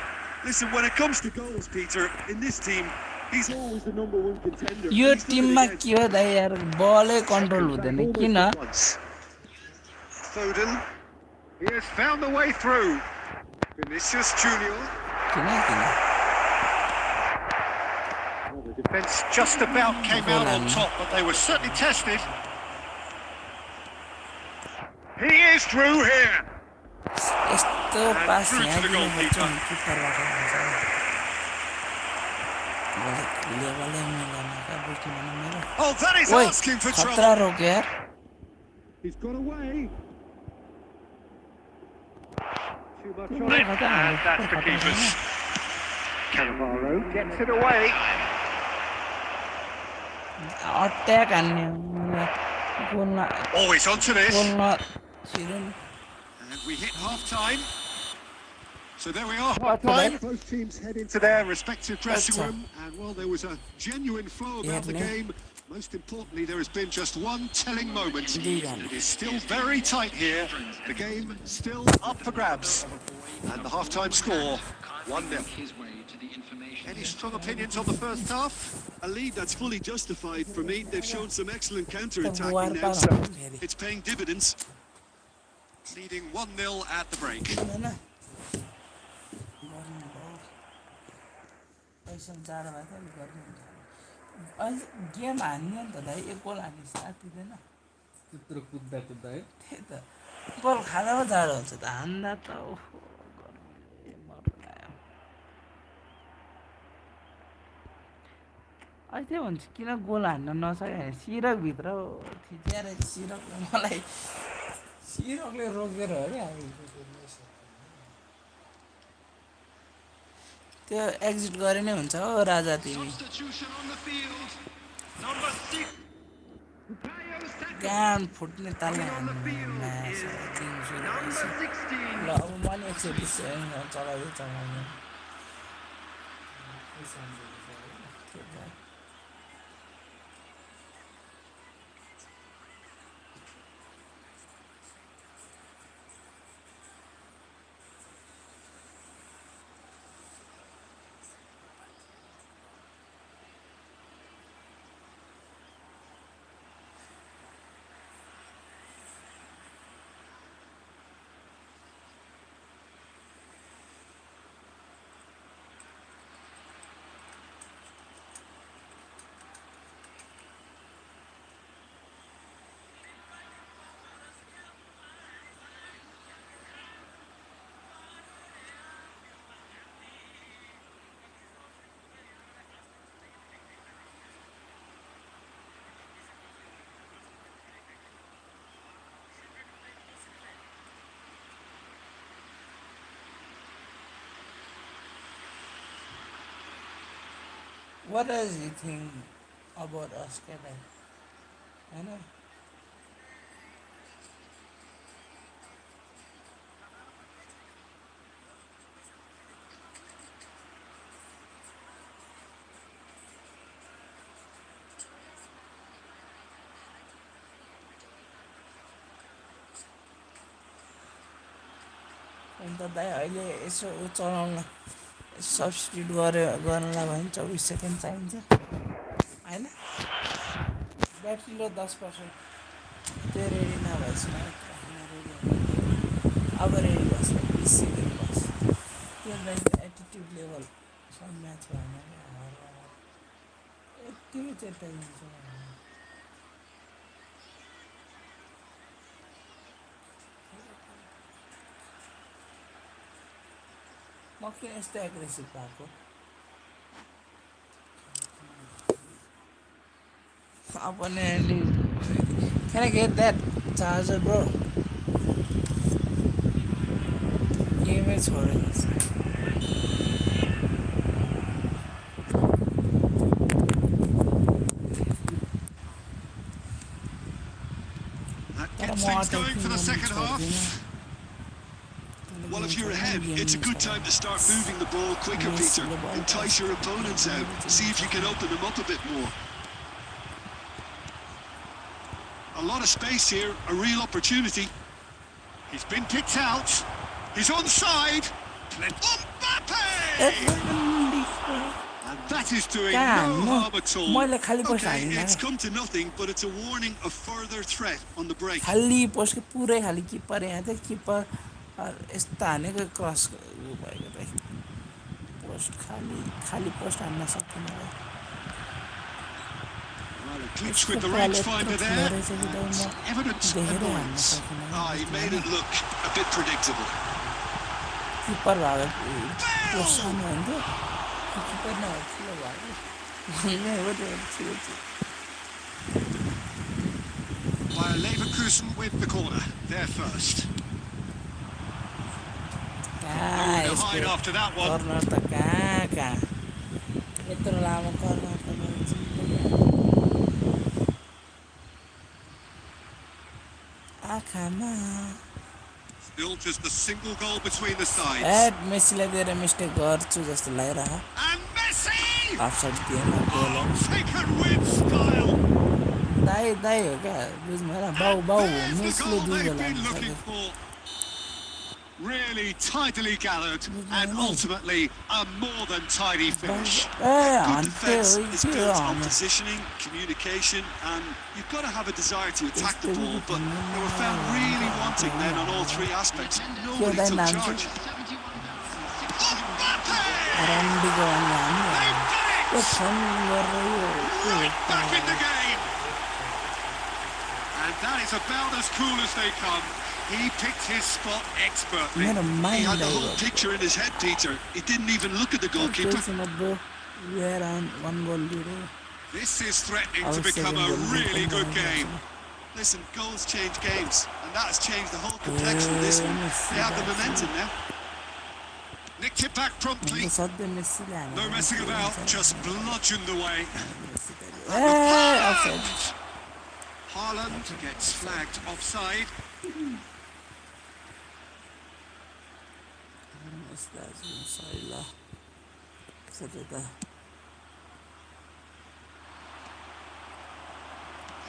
Listen, when it comes to goals, Peter, in this team, he's always the number one contender. Yo He's done it टिममा again. के हो दाइ यार बलै control हुँदैन Almost किन at once. Foden, he has found the way through. Vinicius Junior. किन Well, the defence just about came out on top, but they were certainly tested. He is through here. यस्तो पास यहाँ दिनुपर्छ नि किपरबाट हुन्छ लेभलै मिलेन क्या बुझ्नु भएन मेरो Oh, that is ओइ asking for खतरा trouble. रोक्यो यार He's got away. Too much on Look it, at that. and that's the keepers. Cannavaro gets it away. Attack हान्ने गोलमा Oh, he's onto this. गोलमा छिर्यो नि And we hit half-time. So there we are, What, half-time. today? Both teams head into their respective dressing What's room. And, well, there was a genuine flow about the Yeah, game. Most importantly, there has been just one telling moment. Digan. It is still very tight here. The game still up for grabs. And the half-time score, 1-0. His way to the information. Any strong opinions on the first half? A lead that's fully justified for me. They've shown some excellent War counter-attacking now, par so हुन्छ फेरि it's paying dividends. Leading 1-0 at the break. होइन गर्नु भयो पैसा जाडो भयो त गर्नु हुन्छ अहिले गेम हान्यो नि त दाइ एक गोल हान्ने साथिँदैन त्यत्रो कुद्दा कुद्दा है त्यही त गोल खाँदा पो जाडो हुन्छ त हान्दा त ओहो गर्मीले मर्न आयो अहिले त्यही भन्छ किन गोल हान्न नसके भने सिरकभित्र थिच्याएर सिरकले मलाई सिरकले रोकेर हो क्या त्यो एक्जिट गरे नै हुन्छ हो राजा तिमी Substitution on the field. Number 6. गान फुट्ने तालले हान्नु म्याच गेम सुरु भएपछि ल अब मैले 120 चलाउँदै चलाउने What does he think about us, Kevin? I know. अन्त दाइ अहिले यसो ऊ चलाउन सब्स्टिट्युट गर्नलाई भयो भने 24 सेकेन्ड चाहिन्छ होइन ब्याट्री लो 10% त्यो रेडी नभएपछि अब रेडी बस्छ 20 सेकेन्ड बस त्यो लागि एटिट्युड लेभल सब म्याच भएन यत्तिकै चेता दिन्छ म किन यस्तो एग्रेसिभ भएको opponent can I get that charger bro game is horrible That gets things going for the second half. Well, if you're ahead, it's a good time to start moving the ball quicker, Peter. Entice your opponents out. See if you can open them up a bit more. A lot of space here, a real opportunity. He's been kicked out. He's onside. Mbappe! And that is doing no harm at all. Okay, it's come to nothing, but it's a warning of further threat on the break. खाली post के पुरै खाली किपर यहाँ थियो किपर यस्ता हानेको cross भएको भाइ पोस्ट खाली पोस्ट हान्न सक्दैन Well, a glitch with the rangefinder there. Evidence annoyance. He made it look a bit predictable. किपर भएको पोस्ट सानो हुन्थ्यो किपर नभए ठुलो भएको भन्ने हो त्यो By Leverkusen with the corner. They're first. Hide after that one. Corner त कहाँ यत्रो लामो कर्नर त आँखामा Still just a single goal between the sides. मेसीलाई दिएर मिस्टेक गर्छु जस्तो लागिरह And Messi! अफसाइड दिएन गोल Oh, taken with style. दाइ हो क्या बुझ्नु भएन बाउ There's the मेसीले goal 2 they've goal been हाल्नु looking सक्यो for. Really tidily gathered and ultimately a more than tidy finish. Good defence is built on positioning, communication, and you've got to have a desire to attack the ball, but they were found really wanting then on all three aspects. Nobody took charge. Mbappe! रन्डीको भन्ने They've त्यो done छन् गरेर it! Right back in the game! And that is about as cool as they come. He picked his spot expertly. मेरो He mind had the whole picture in his head, Peter. He didn't even look at the goalkeeper. Bro we are on 1 goal lead This is threatening to become a really good game. Listen, goals change games, and that has changed the whole complexion of this one. They have the momentum now. Nicked it back promptly. सधैँ मेसीले हाने No messing about, just bludgeoned away. Offside Haaland gets flagged offside. सही ल सधैँ त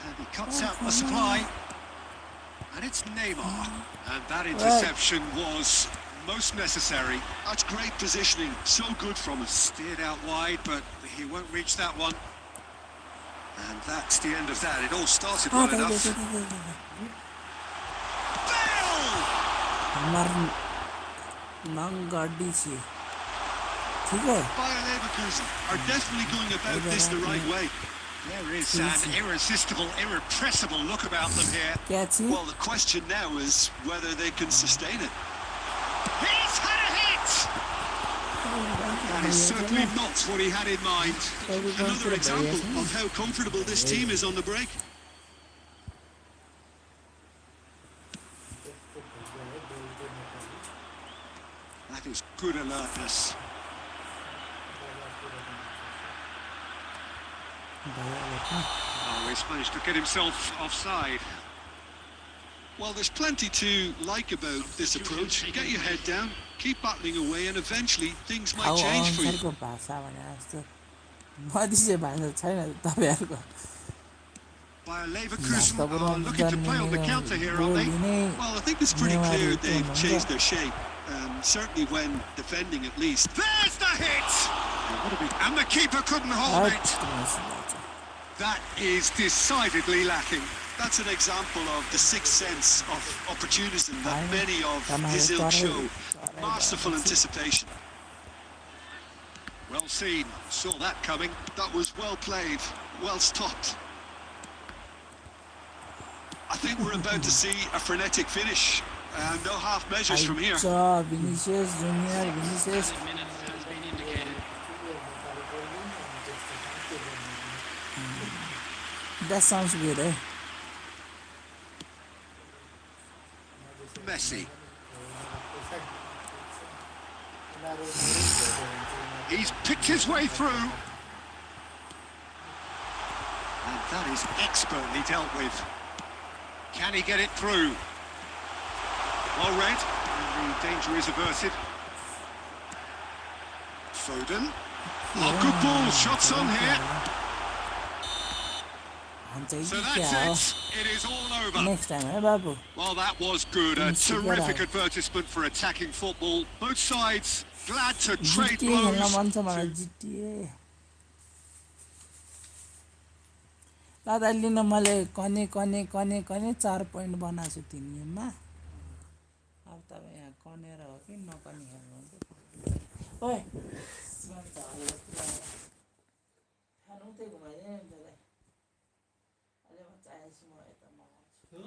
And he cuts out the supply. And it's Neymar. And that interception was most necessary. That's great positioning, so good from us. Steered out wide, but he won't reach that one. And that's the end of that. It all started well enough. Bale! हमार नङ गाडी छ ठीक है Bayer Leverkusen are definitely going about this the right way. There is an irresistible, irrepressible look about them here. क्या छ Well, the question now is whether they can sustain it. He's had a hit! That is certainly not what he had in mind. Another example of how comfortable this team is on the break. That is good alertness. Oh, he's managed to get himself offside. Well, there's plenty to like about this approach. Get your head down, keep battling away, and eventually things might change for you. अनुसारको भाषा भने जस्तो मधेसी भाषा छैन तपाईहरुको Bayer Leverkusen are looking to play on the counter here, aren't they? Well, I think it's pretty clear they've changed their shape. certainly when defending at least. There's the hit! And the keeper couldn't hold it. That is decidedly lacking. That's an example of the sixth sense of opportunism that many of his ilk show. Masterful anticipation. Well seen, saw that coming. That was well played, well stopped. I think we're about to see a frenetic finish. No half measures from here. Vinicius Junior, Vinicius. minutes has been indicated. That sounds good, eh? Messi. He's picked his way through. And that is expertly dealt with. Can he get it through? Well read, and the danger is averted. Foden. Oh, good ball, shots on here. So that's it. It is all over. Next time, eh, Babu? Well, that was good. A terrific advertisement for attacking football. Both sides glad to trade GTA खेल्न blows. मन छ मलाई GTA दादा लिन मैले कने 4 point बनाएको छु 3 गेममा अब त यहाँ कनेर हो कि नकने हेर्नु ओए खानु त घुमाइदिए नि त्यसलाई अहिले म चाहिएछु म यता मगाउँछु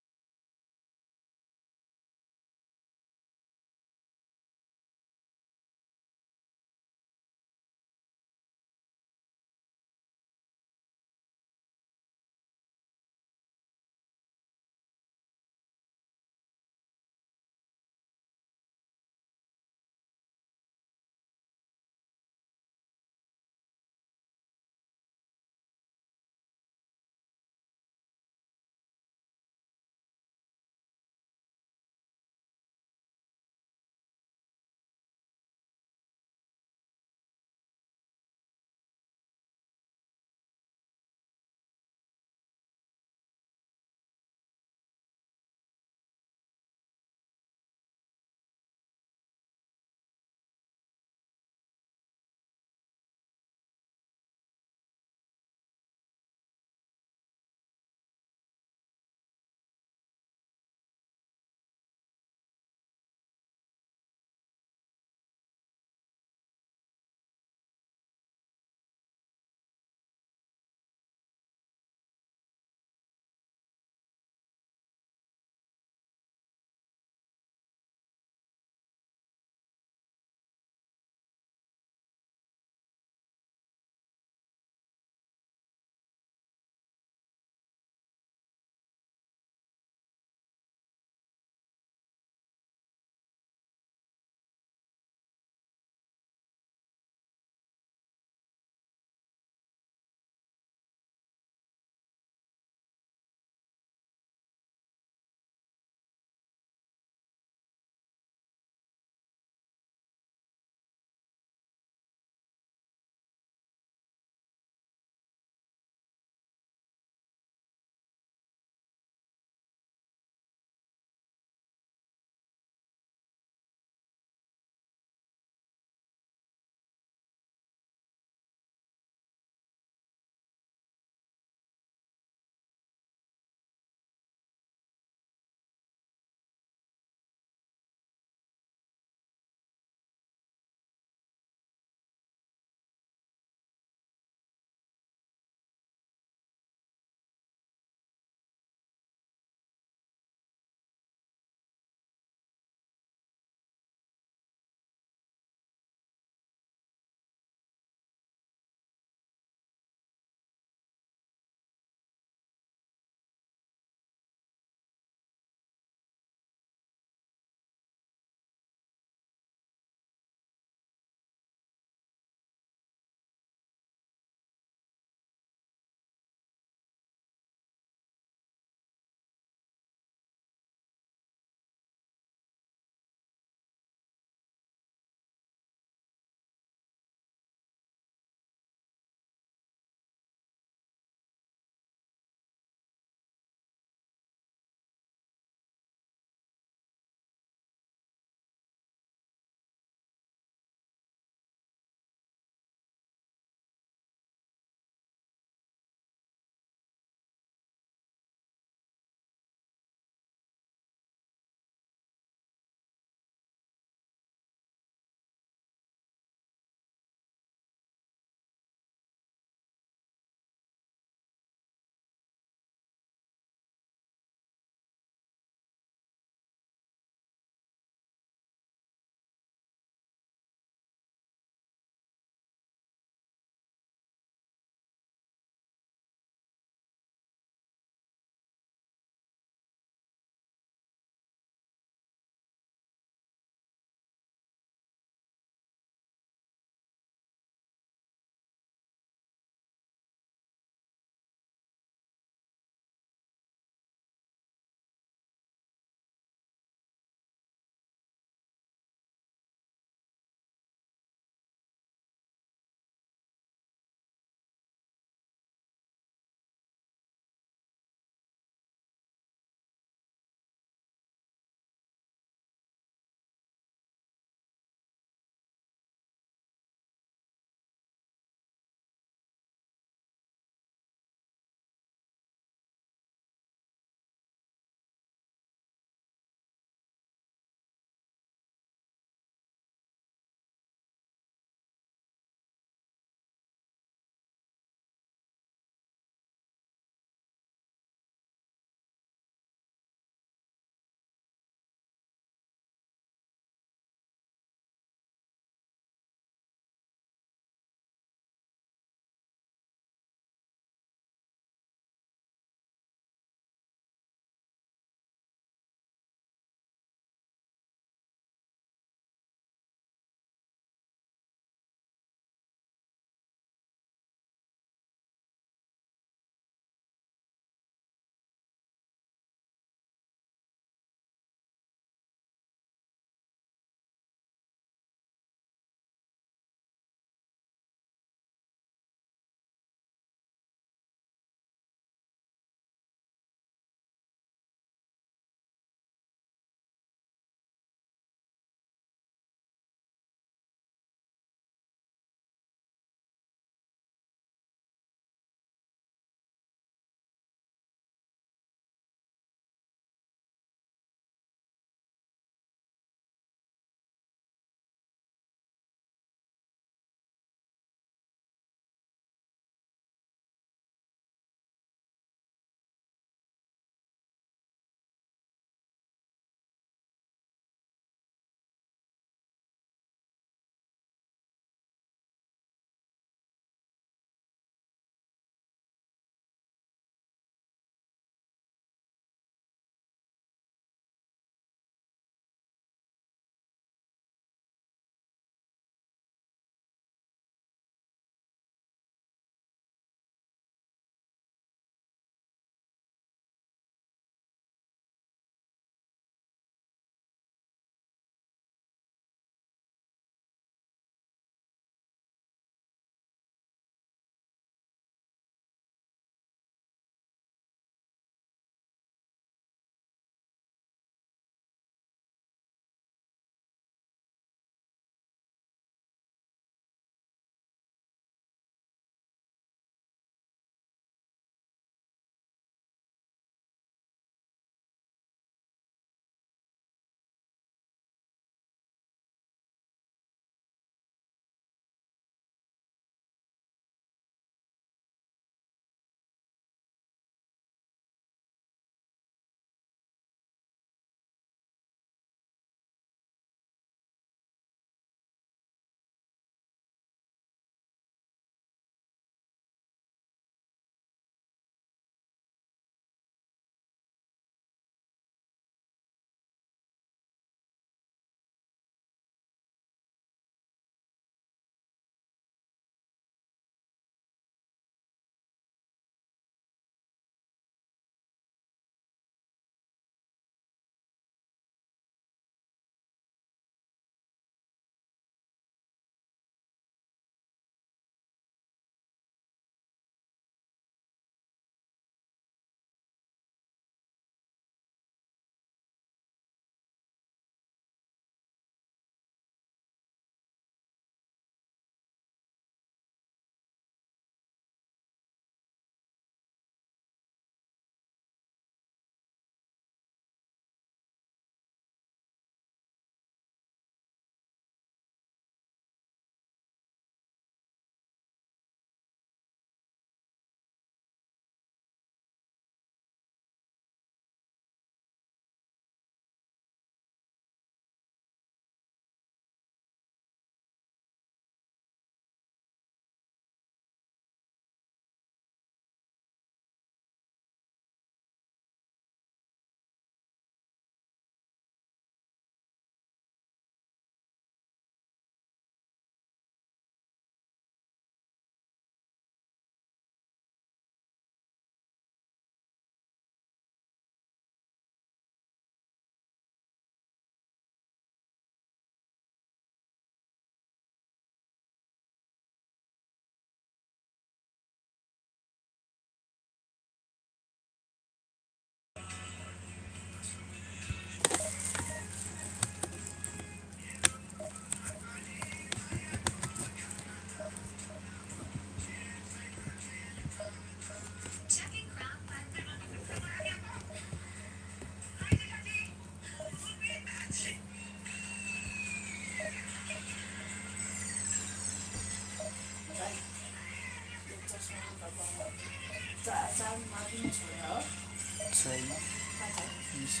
छ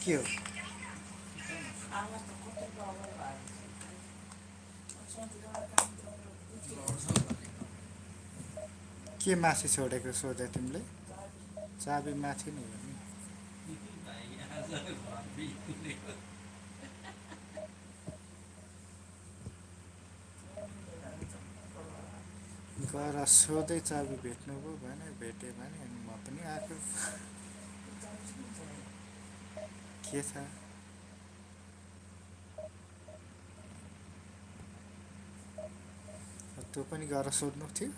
के हो आवाज त कति डबल के माथि छोडेको सोधे तिमीले चाबी माथि नै हो नि गएर सोधै चाबी भेट्नुभयो भने भेटेँ भने अनि म पनि आएको के थाहा तँ पनि गएर सोध्नु थियो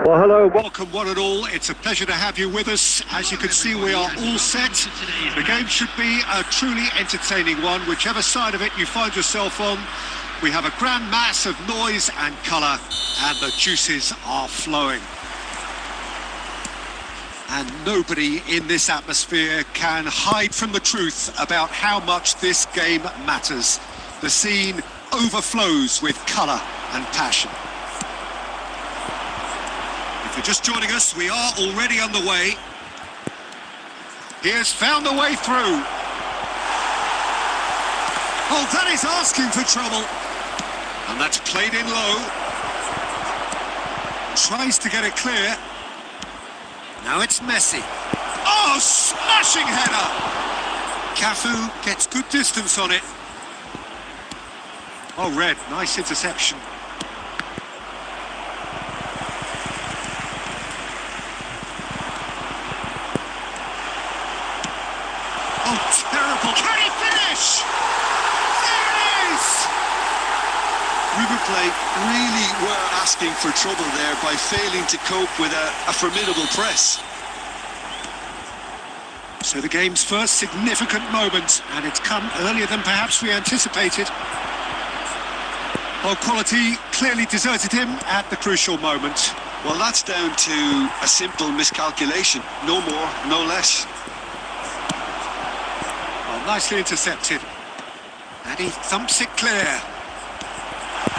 Well, hello, welcome one and all. It's a pleasure to have you with us. As you can see, we are all set. The game should be a truly entertaining one, whichever side of it you find yourself on. We have a grand mass of noise and colour, and the juices are flowing. And nobody in this atmosphere can hide from the truth about how much this game matters. The scene overflows with colour and passion. If you're just joining us, we are already on the way. He has found the way through. Oh, that is asking for trouble. And that's played in low. Tries to get it clear. Now it's Messi. Oh, smashing header! Cafu gets good distance on it. Oh, Red, nice interception. Oh, terrible. Can he finish? There it is! River Plate really were asking for trouble there by failing to cope with a formidable press. So the game's first significant moment, and it's come earlier than perhaps we anticipated. Well, quality clearly deserted him at the crucial moment. Well, that's down to a simple miscalculation. No more, no less. Well, nicely intercepted. And he thumps it clear.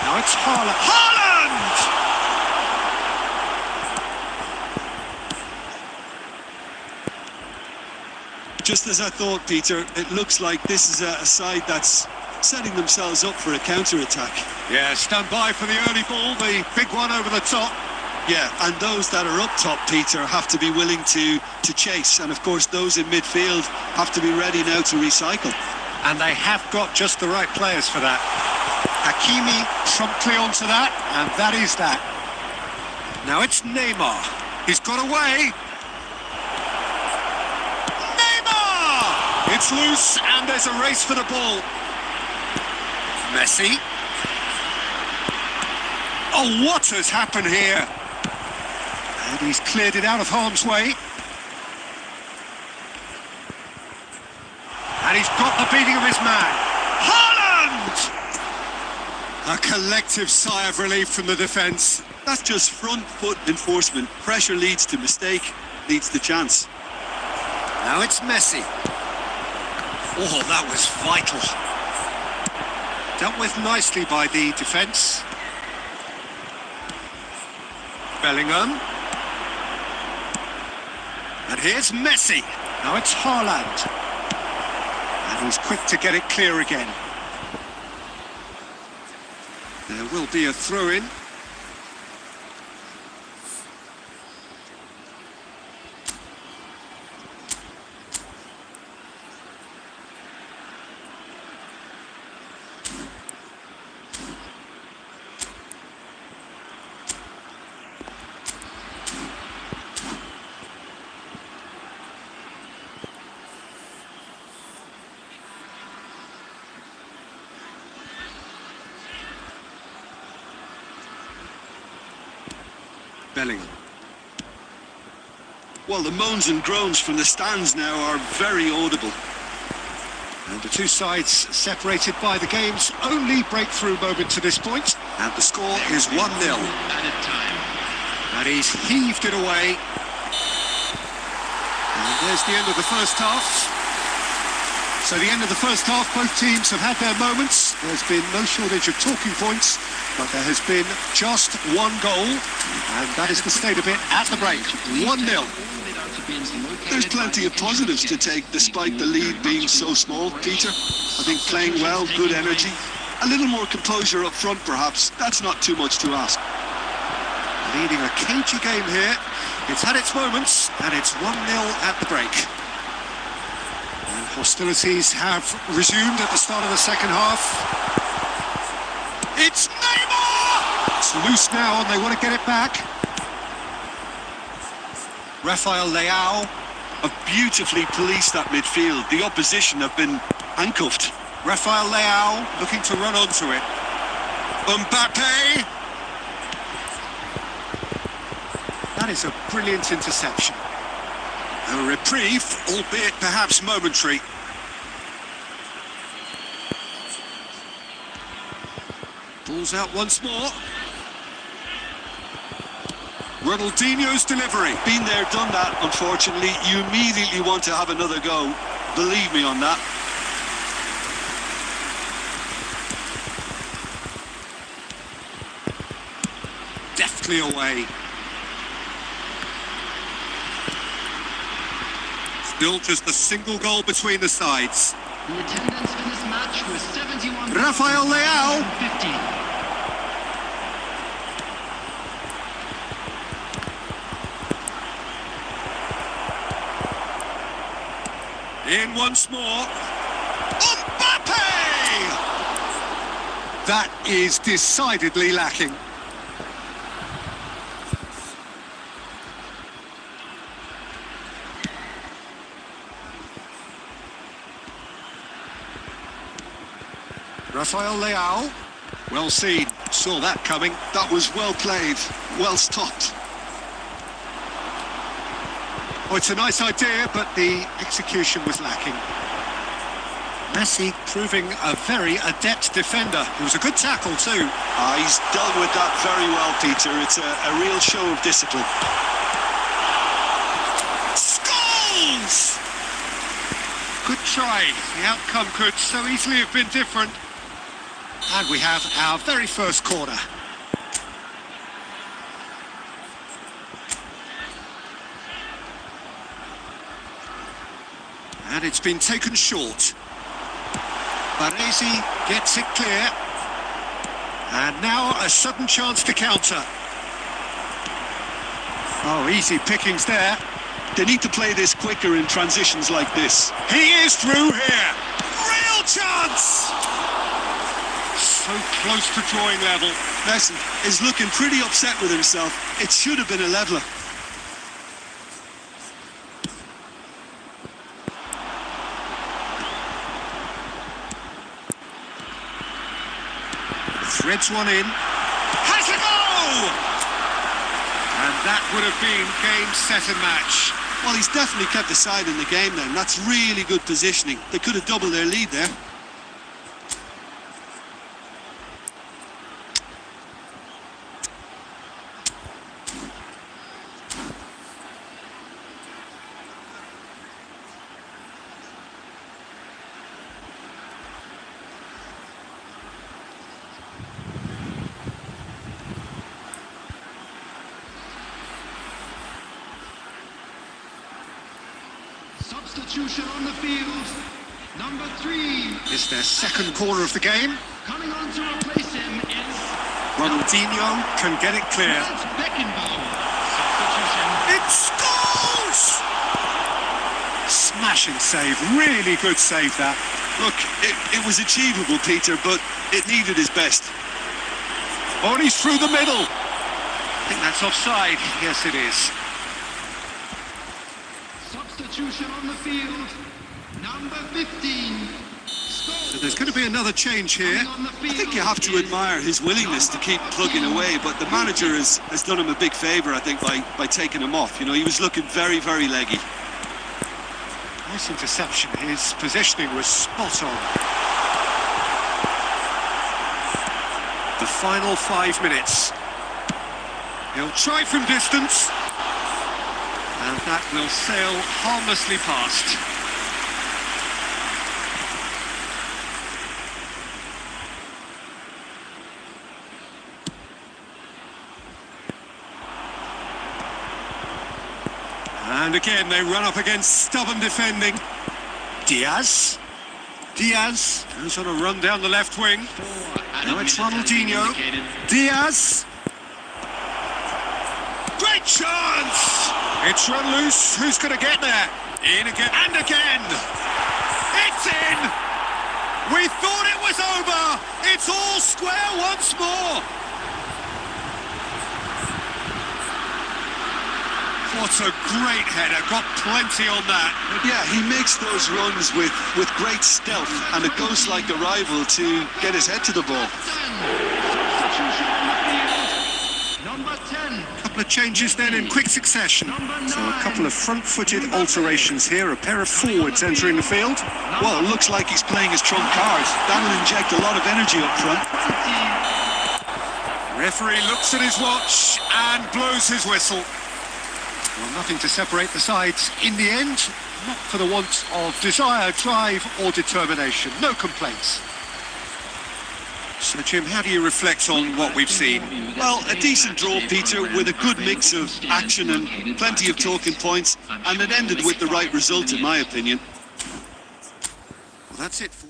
Now it's Haaland. Haaland! Just as I thought, Peter, it looks like this is a side that's setting themselves up for a counter-attack. Yeah, stand by for the early ball, the big one over the top. Yeah, and those that are up top, Peter, have to be willing to chase. And of course, those in midfield have to be ready now to recycle. And they have got just the right players for that. Hakimi promptly onto that, and that is that. Now it's Neymar. He's got away. It's loose, and there's a race for the ball. Messi. Oh, what has happened here? And he's cleared it out of harm's way. And he's got the beating of his man. Haaland! A collective sigh of relief from the defence. That's just front foot enforcement. Pressure leads to mistake, leads to chance. Now it's Messi. Oh, that was vital. Dealt with nicely by the defence. Bellingham. And here's Messi. Now it's Haaland. And he's quick to get it clear again. There will be a throw-in. Bellingham. Well, the moans and groans from the stands now are very audible. And the two sides separated by the game's only breakthrough moment to this point. And the score is 1-0. Added time. And he's heaved it away. And there's the end of the first half. So the end of the first half, both teams have had their moments. There's been no shortage of talking points, but there has been just one goal, and that is the state of it at the break. 1-0. There's plenty of positives to take despite the lead being so small, Peter. I think playing well, good energy. A little more composure up front, perhaps. That's not too much to ask. Leading a cagey game here. It's had its moments, and it's 1-0 at the break. And hostilities have resumed at the start of the second half. It's Neymar! It's loose now, and they want to get it back. Rafael Leao Have beautifully policed that midfield. The opposition have been handcuffed. Rafael Leao looking to run onto it. Mbappe! That is a brilliant interception. A reprieve, albeit perhaps momentary. Ball's out once more. Ronaldinho's delivery. Been there, done that, unfortunately. You immediately want to have another go. Believe me on that. Deftly away. Still just a single goal between the sides. The attendance for this match was 71. Rafael Leao. 50. In once more. Mbappe! That is decidedly lacking. Rafael Leao. Well seen. Saw that coming. That was well played, well stopped. Oh, it's a nice idea, but the execution was lacking. Messi proving a very adept defender. It was a good tackle too. He's dealt with that very well, Peter. It's a real show of discipline. Scores! Good try. The outcome could so easily have been different. And we have our very first corner. And it's been taken short. Baresi gets it clear. And now a sudden chance to counter. Oh, easy pickings there. They need to play this quicker in transitions like this. He is through here. Real chance! So close to drawing level. Messi is looking pretty upset with himself. It should have been a leveller. Threads one in. Has a goal! And that would have been game, set and match. Well, he's definitely kept the side in the game then. That's really good positioning. They could have doubled their lead there. Substitution on the field. Number 3. It's their second corner of the game. Coming on to replace him is Ronaldinho can get it clear. Beckenbauer. Substitution. It scores! Smashing save, really good save that. Look, it was achievable, Peter, but it needed his best. Oh, and he's through the middle. I think that's offside. Yes, it is. Substitution on the field. Number 15. So there's going to be another change here. I think you have to admire his willingness to keep plugging away, but the manager has done him a big favour, I think, by taking him off. You know, he was looking very, very leggy. Nice interception. His positioning was spot on. The final 5 minutes. He'll try from distance. And that will sail harmlessly past. And again, they run up against stubborn defending. Diaz. Diaz goes on a run down the left wing. Now it's Ronaldinho. Diaz. Great chance! It's run loose. Who's going to get there? In again and again. It's in! We thought it was over. It's all square once more. What a great header. Got plenty on that. Yeah, he makes those runs with great stealth and a ghost-like arrival to get his head to the ball. Substitution on the field. Number 10. Couple of changes then in quick succession. So a couple of front-footed alterations here. A pair of forwards entering the field. Well, it looks like he's playing his trump cards. That'll inject a lot of energy up front. Referee looks at his watch and blows his whistle. Well, nothing to separate the sides in the end. Not for the want of desire, drive or determination. No complaints. So, Jim, how do you reflect on what we've seen? Well, a decent draw, Peter, with a good mix of action and plenty of talking points, and it ended with the right result, in my opinion. Well, that's it for...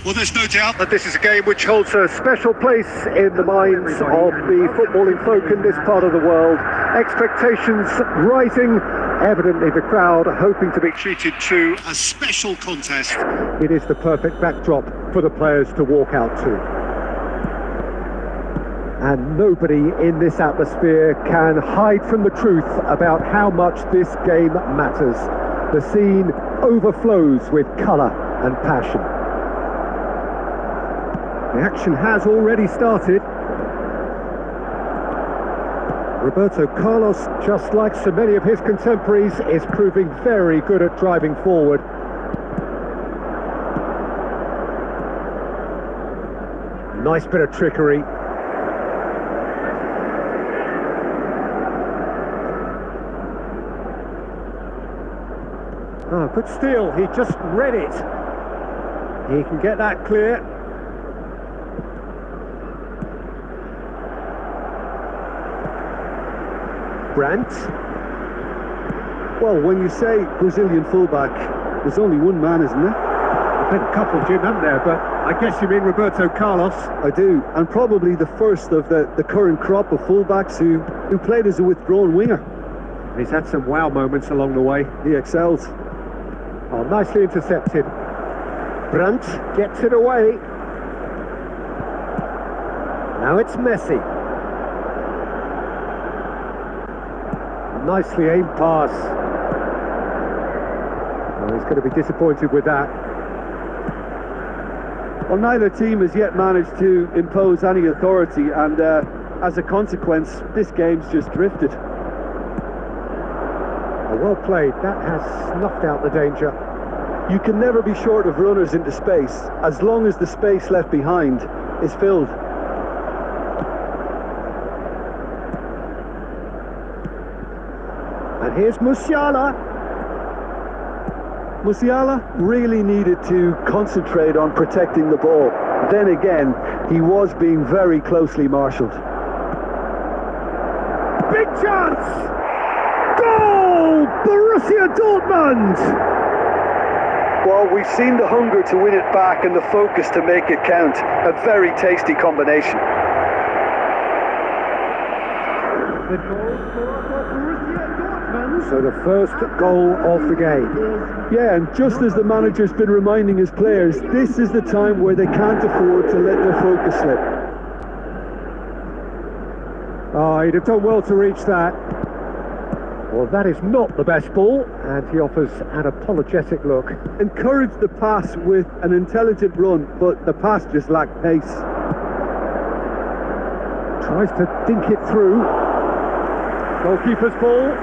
Well, there's no doubt that this is a game which holds a special place in the minds of the footballing folk in this part of the world. Expectations rising, evidently the crowd hoping to be treated to a special contest. It is the perfect backdrop for the players to walk out to. And nobody in this atmosphere can hide from the truth about how much this game matters. The scene overflows with colour and passion. The action has already started. Roberto Carlos, just like so many of his contemporaries, is proving very good at driving forward. Nice bit of trickery. Oh, but still, he just read it. He can get that clear. Brandt. Well, when you say Brazilian fullback, there's only one man, isn't there? There's been a couple, Jim, haven't there? But I guess you mean Roberto Carlos. I do, and probably the first of the current crop of fullbacks who played as a withdrawn winger. He's had some wow moments along the way. He excels. Oh, nicely intercepted. Brandt gets it away. Now it's Messi. Nicely aimed pass. Oh, he's going to be disappointed with that. Well, neither team has yet managed to impose any authority, and as a consequence, this game's just drifted. Oh, well played. That has snuffed out the danger. You can never be short of runners into space, as long as the space left behind is filled. And here's Musiala. Musiala really needed to concentrate on protecting the ball. Then again, he was being very closely marshalled. Big chance! Goal! Borussia Dortmund! Well, we've seen the hunger to win it back and the focus to make it count. A very tasty combination. The goal for Borussia Dortmund. So the first goal of the game. Yeah, and just as the manager's been reminding his players, this is the time where they can't afford to let their focus slip. Oh, he'd have done well to reach that. Well, that is not the best ball, and he offers an apologetic look. Encouraged the pass with an intelligent run, but the pass just lacked pace. Tries to dink it through. Goalkeeper's ball.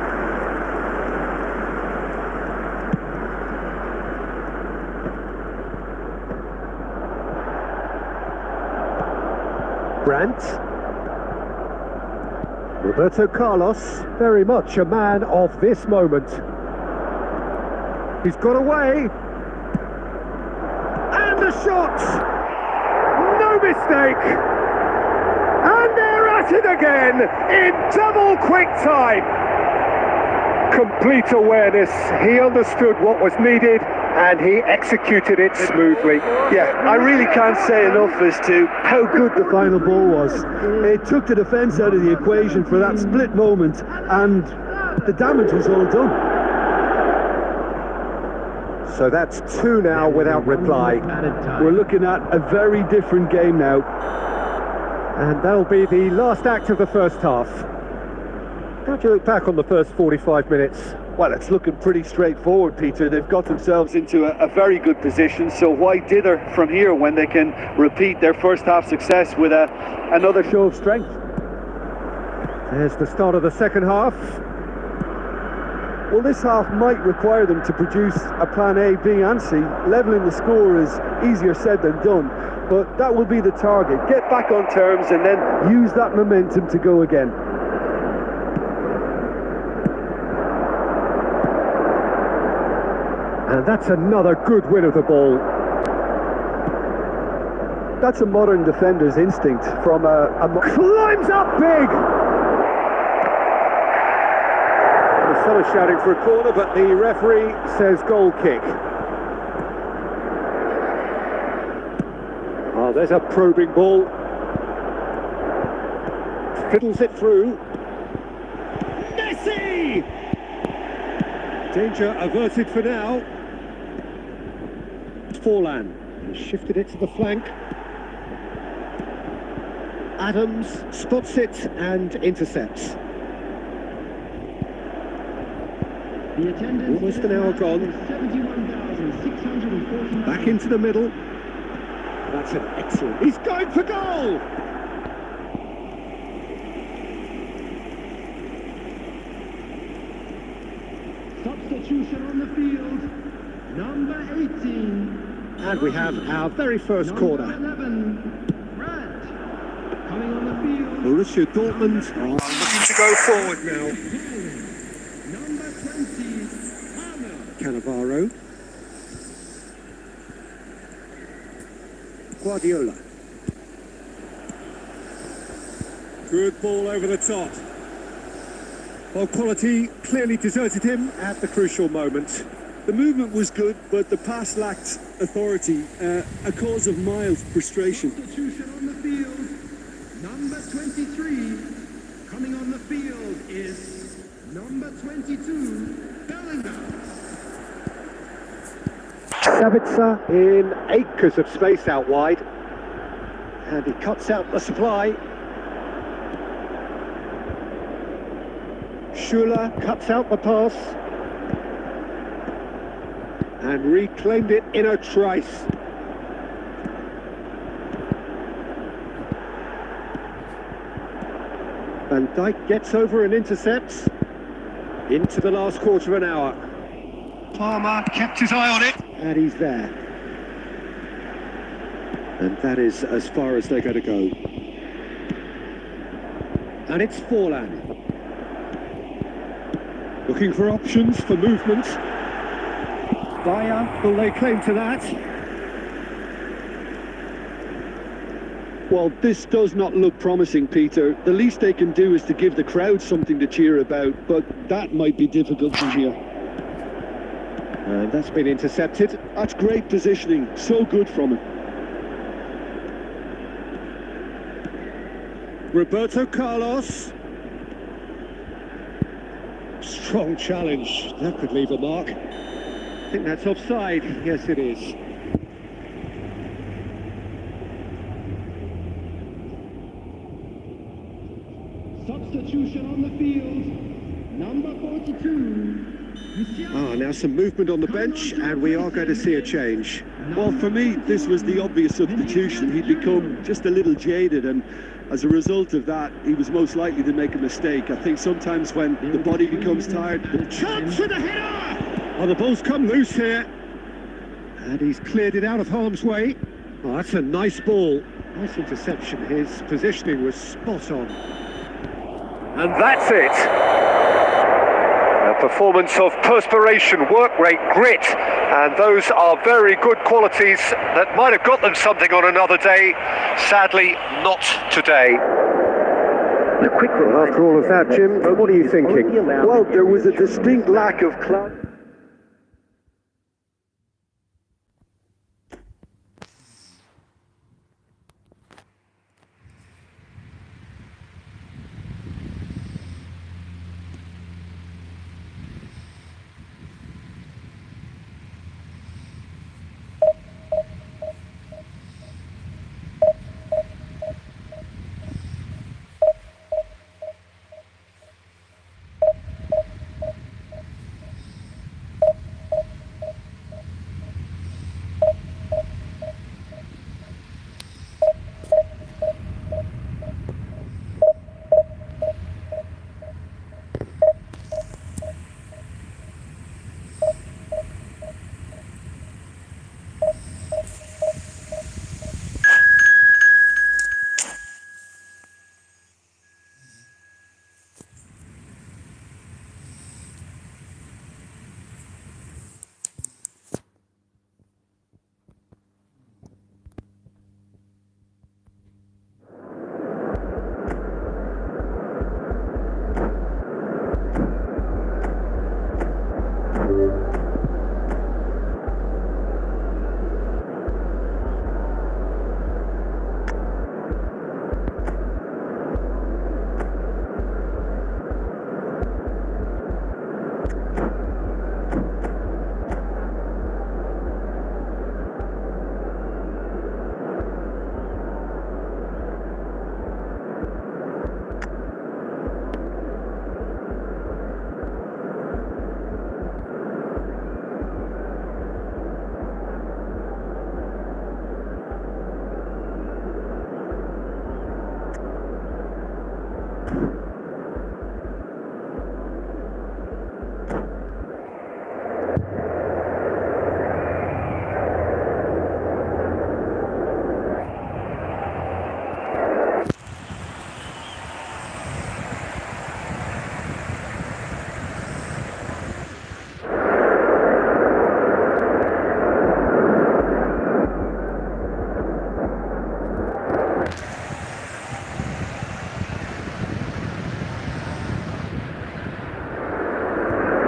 Brandt. Roberto Carlos, very much a man of this moment. He's got away. And the shot! No mistake! And they're at it again in double quick time. Complete awareness. He understood what was needed and he executed it smoothly. Yeah, I really can't say enough as to how good the final ball was. It took the defence out of the equation for that split moment, and the damage was all done. So that's 2 now without reply. We're looking at a very different game now. And that'll be the last act of the first half. How do you look back on the first 45 minutes? Well, it's looking pretty straightforward, Peter. They've got themselves into a very good position, so why dither from here when they can repeat their first half success with another show of strength? There's the start of the second half. Well, this half might require them to produce a plan A, B and C. Levelling the score is easier said than done, but that will be the target. Get back on terms and then use that momentum to go again. And that's another good win of the ball. That's a modern defender's instinct from climbs up big! The fella's shouting for a corner, but the referee says goal kick. Well, there's a probing ball. Fiddles it through. Messi! Danger averted for now. Forlan has shifted it to the flank. Adams spots it and intercepts. Almost an hour gone. Back into the middle. That's an excellent. He's going for goal! Substitution on the field, number 18. And we have our very first corner. Number 11, Red. Coming on the field, Borussia Dortmund are looking to go forward now. number 20, Hammer. Cannavaro. Guardiola. Good ball over the top. Well, quality clearly deserted him at the crucial moment. The movement was good, but the pass lacked authority, a cause of mild frustration. Substitution on the field, number 23. Coming on the field is number 22, Bellingham. Savitzer in acres of space out wide, and he cuts out the supply. Schuler cuts out the pass and reclaimed it in a trice. Van Dijk gets over and intercepts into the last quarter of an hour. Palmer kept his eye on it. And he's there. And that is as far as they're going to go. And it's Forlan. Looking for options for movement. Bayer will lay claim to that. Well, this does not look promising, Peter. The least they can do is to give the crowd something to cheer about, but that might be difficult from here. And that's been intercepted. That's great positioning. So good from him. Roberto Carlos. Strong challenge. That could leave a mark. I think that's offside. Yes, it is. Substitution on the field, number 42. Now some movement on the bench, and we are going to see a change. Well, for me, this was the obvious substitution. He'd become just a little jaded, and as a result of that, he was most likely to make a mistake. I think sometimes when the body becomes tired... Chance for the header! Oh, the ball's come loose here. And he's cleared it out of harm's way. Oh, that's a nice ball. Nice interception. His positioning was spot on. And that's it. A performance of perspiration, work rate, grit, and those are very good qualities that might have got them something on another day. Sadly, not today. Well, after all of that, Jim, what are you thinking? Well, there was a distinct lack of clarity.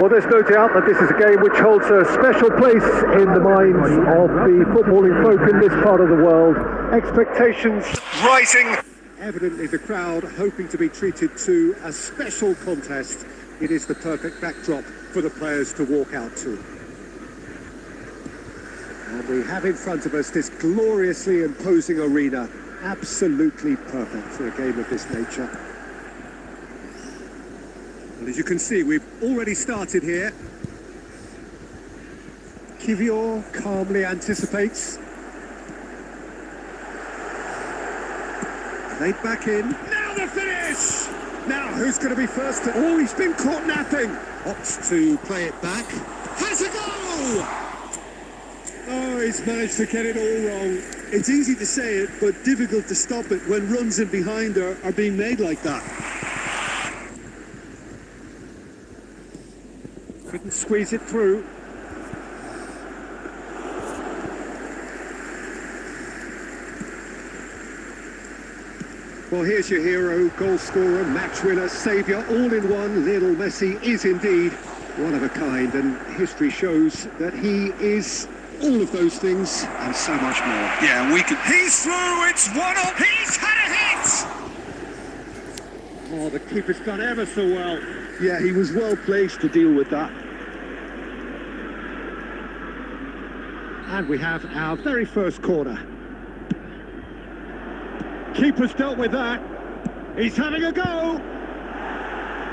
Well, there's no doubt that this is a game which holds a special place in the minds of the footballing folk in this part of the world. Expectations Rising. Evidently the crowd hoping to be treated to a special contest. It is the perfect backdrop for the players to walk out to. And we have in front of us this gloriously imposing arena. Absolutely perfect for a game of this nature. And as you can see, we've already started here. Kivior calmly anticipates. Played back in. Now the finish! Now who's going to be first? Oh, he's been caught napping. Opts to play it back. Has a goal! Oh, he's managed to get it all wrong. It's easy to say it, but difficult to stop it when runs in behind are being made like that. Couldn't squeeze it through. Well, here's your hero, goal scorer, match winner, saviour, all in one. Lionel Messi is indeed one of a kind, and history shows that he is all of those things and so much more. Yeah, we can. He's through, it's 1-0, he's had a hit! Oh, the keeper's done ever so well. Yeah, he was well placed to deal with that. And we have our very first corner. Keeper's dealt with that. He's having a go.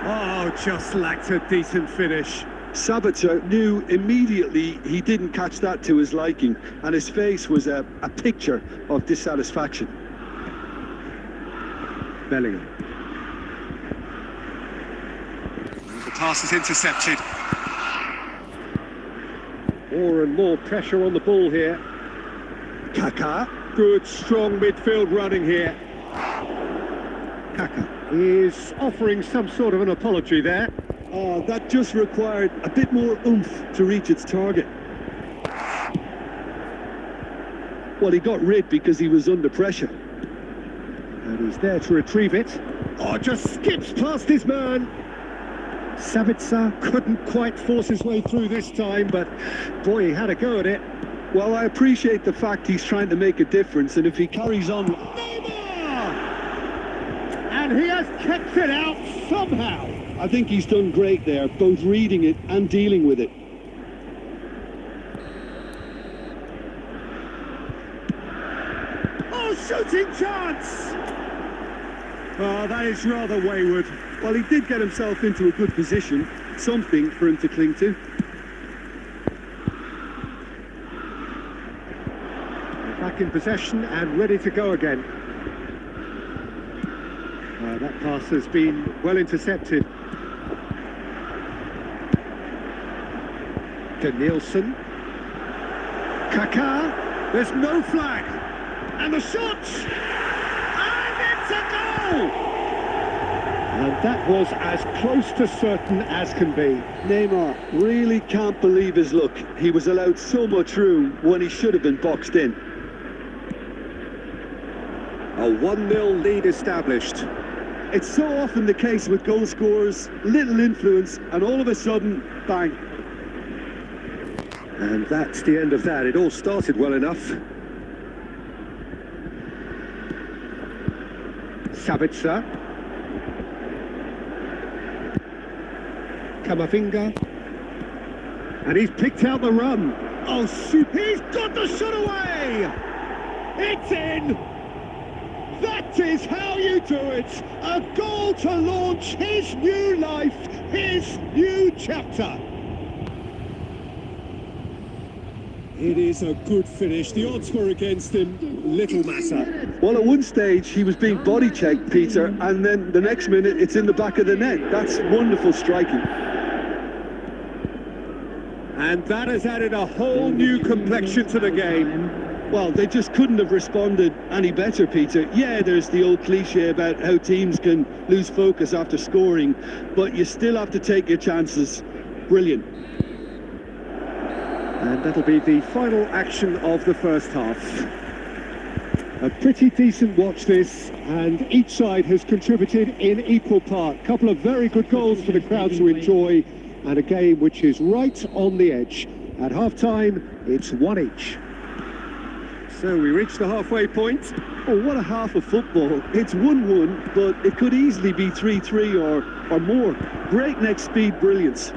Oh, just lacked a decent finish. Sabitzer knew immediately he didn't catch that to his liking, and his face was a picture of dissatisfaction. Bellingham. The pass is intercepted. More and more pressure on the ball here. Kaká. Good, strong midfield running here. Kaká is offering some sort of an apology there. Oh, that just required a bit more oomph to reach its target. Well, he got rid because he was under pressure. And he's there to retrieve it. Oh, just skips past his man. Sabitzer couldn't quite force his way through this time, but boy, he had a go at it. Well, I appreciate the fact he's trying to make a difference, and if he carries on... Neymar! And he has kept it out somehow. I think he's done great there, both reading it and dealing with it. Oh, shooting chance! Oh, that is rather wayward. Well, he did get himself into a good position, something for him to cling to. Back in possession and ready to go again. That pass has been well intercepted. To Nielsen. Kaká. There's no flag. And the shot. And it's a goal. And that was as close to certain as can be. Neymar really can't believe his luck. He was allowed so much room when he should have been boxed in. A 1-0 lead established. It's so often the case with goal scorers, little influence, and all of a sudden, bang. And that's the end of that. It all started well enough. Sabitzer. Camavinga. And he's picked out the run. Oh, shoot. He's got the shot away. It's in. That is how you do it. A goal to launch his new life, his new chapter. It is a good finish. The odds were against him. Little matter. Well, at one stage he was being body checked, Peter, and then the next minute it's in the back of the net. That's wonderful striking. And that has added a whole new complexion to the game. Well, they just couldn't have responded any better, Peter. Yeah, there's the old cliche about how teams can lose focus after scoring, but you still have to take your chances. Brilliant. And that'll be the final action of the first half. A pretty decent watch this, and each side has contributed in equal part. Couple of very good goals for the crowd to enjoy, and a game which is right on the edge. At half-time, it's 1 each. So we reach the halfway point. Oh, what a half of football. It's 1-1, but it could easily be 3-3 or more. Breakneck speed brilliance.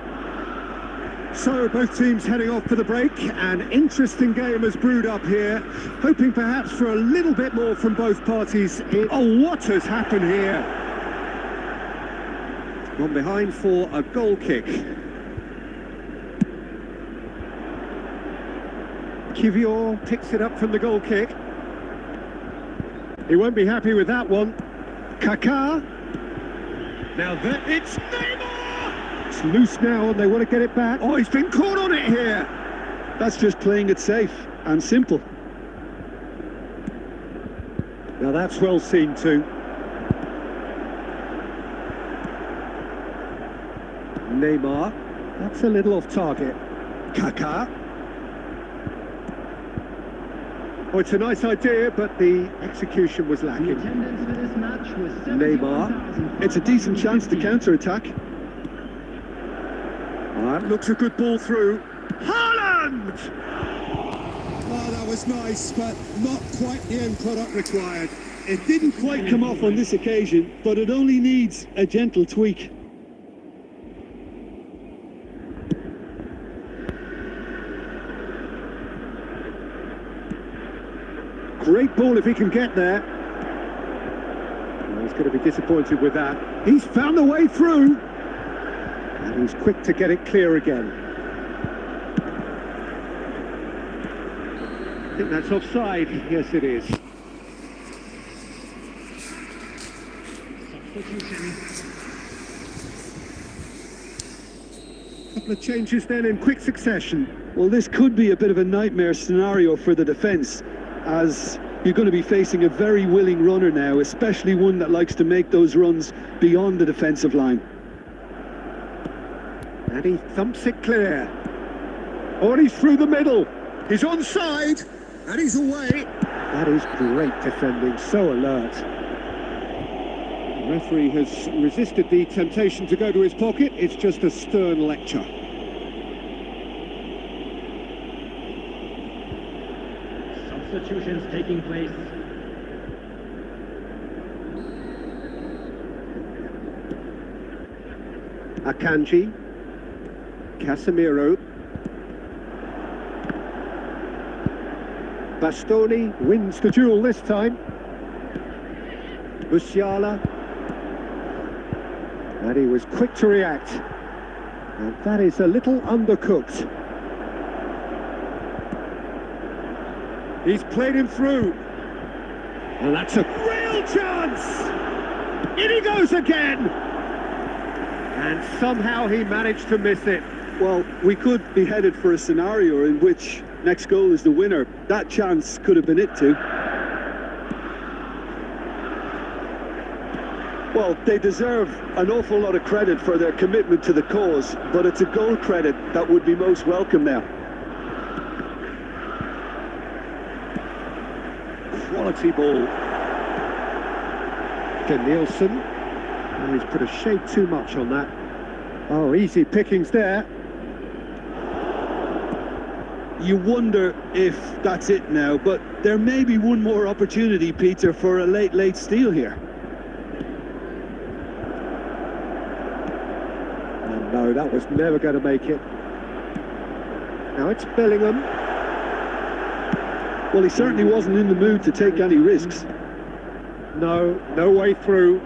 So both teams heading off for the break. An interesting game has brewed up here, hoping perhaps for a little bit more from both parties. Oh, what has happened here? Gone behind for a goal kick. Kivior picks it up from the goal kick. He won't be happy with that one. Kaká. Now that it's Neymar! It's loose now and they want to get it back. Oh, he's been caught on it here. That's just playing it safe and simple. Now that's well seen too. Neymar. That's a little off target. Kaká. Oh, it's a nice idea, but the execution was lacking. Neymar. It's a decent chance to counter-attack. That looks a good ball through. Haaland! Oh, that was nice, but not quite the end product required. It didn't quite come off on this occasion, but it only needs a gentle tweak. Great ball if he can get there. Oh, he's going to be disappointed with that. He's found the way through. And he's quick to get it clear again. I think that's offside. Yes, it is. Couple of changes then in quick succession. Well, this could be a bit of a nightmare scenario for the defence, as you're going to be facing a very willing runner now, especially one that likes to make those runs beyond the defensive line. And he thumps it clear. Oh, and he's through the middle. He's onside, and he's away. That is great defending, so alert. The referee has resisted the temptation to go to his pocket. It's just a stern lecture. Substitutions taking place. Akanji. Casemiro. Bastoni wins the duel this time. Musiala. And he was quick to react. And that is a little undercooked. He's played him through. And that's a real chance! In he goes again! And somehow he managed to miss it. Well, we could be headed for a scenario in which next goal is the winner. That chance could have been it too. Well, they deserve an awful lot of credit for their commitment to the cause, but it's a goal credit that would be most welcome now. Quality ball. Nielsen. And he's put a shade too much on that. Oh, easy pickings there. You wonder if that's it now, but there may be one more opportunity, Peter, for a late steal here. And no, that was never going to make it. Now it's Bellingham. Well, he certainly wasn't in the mood to take any risks. No, no way through.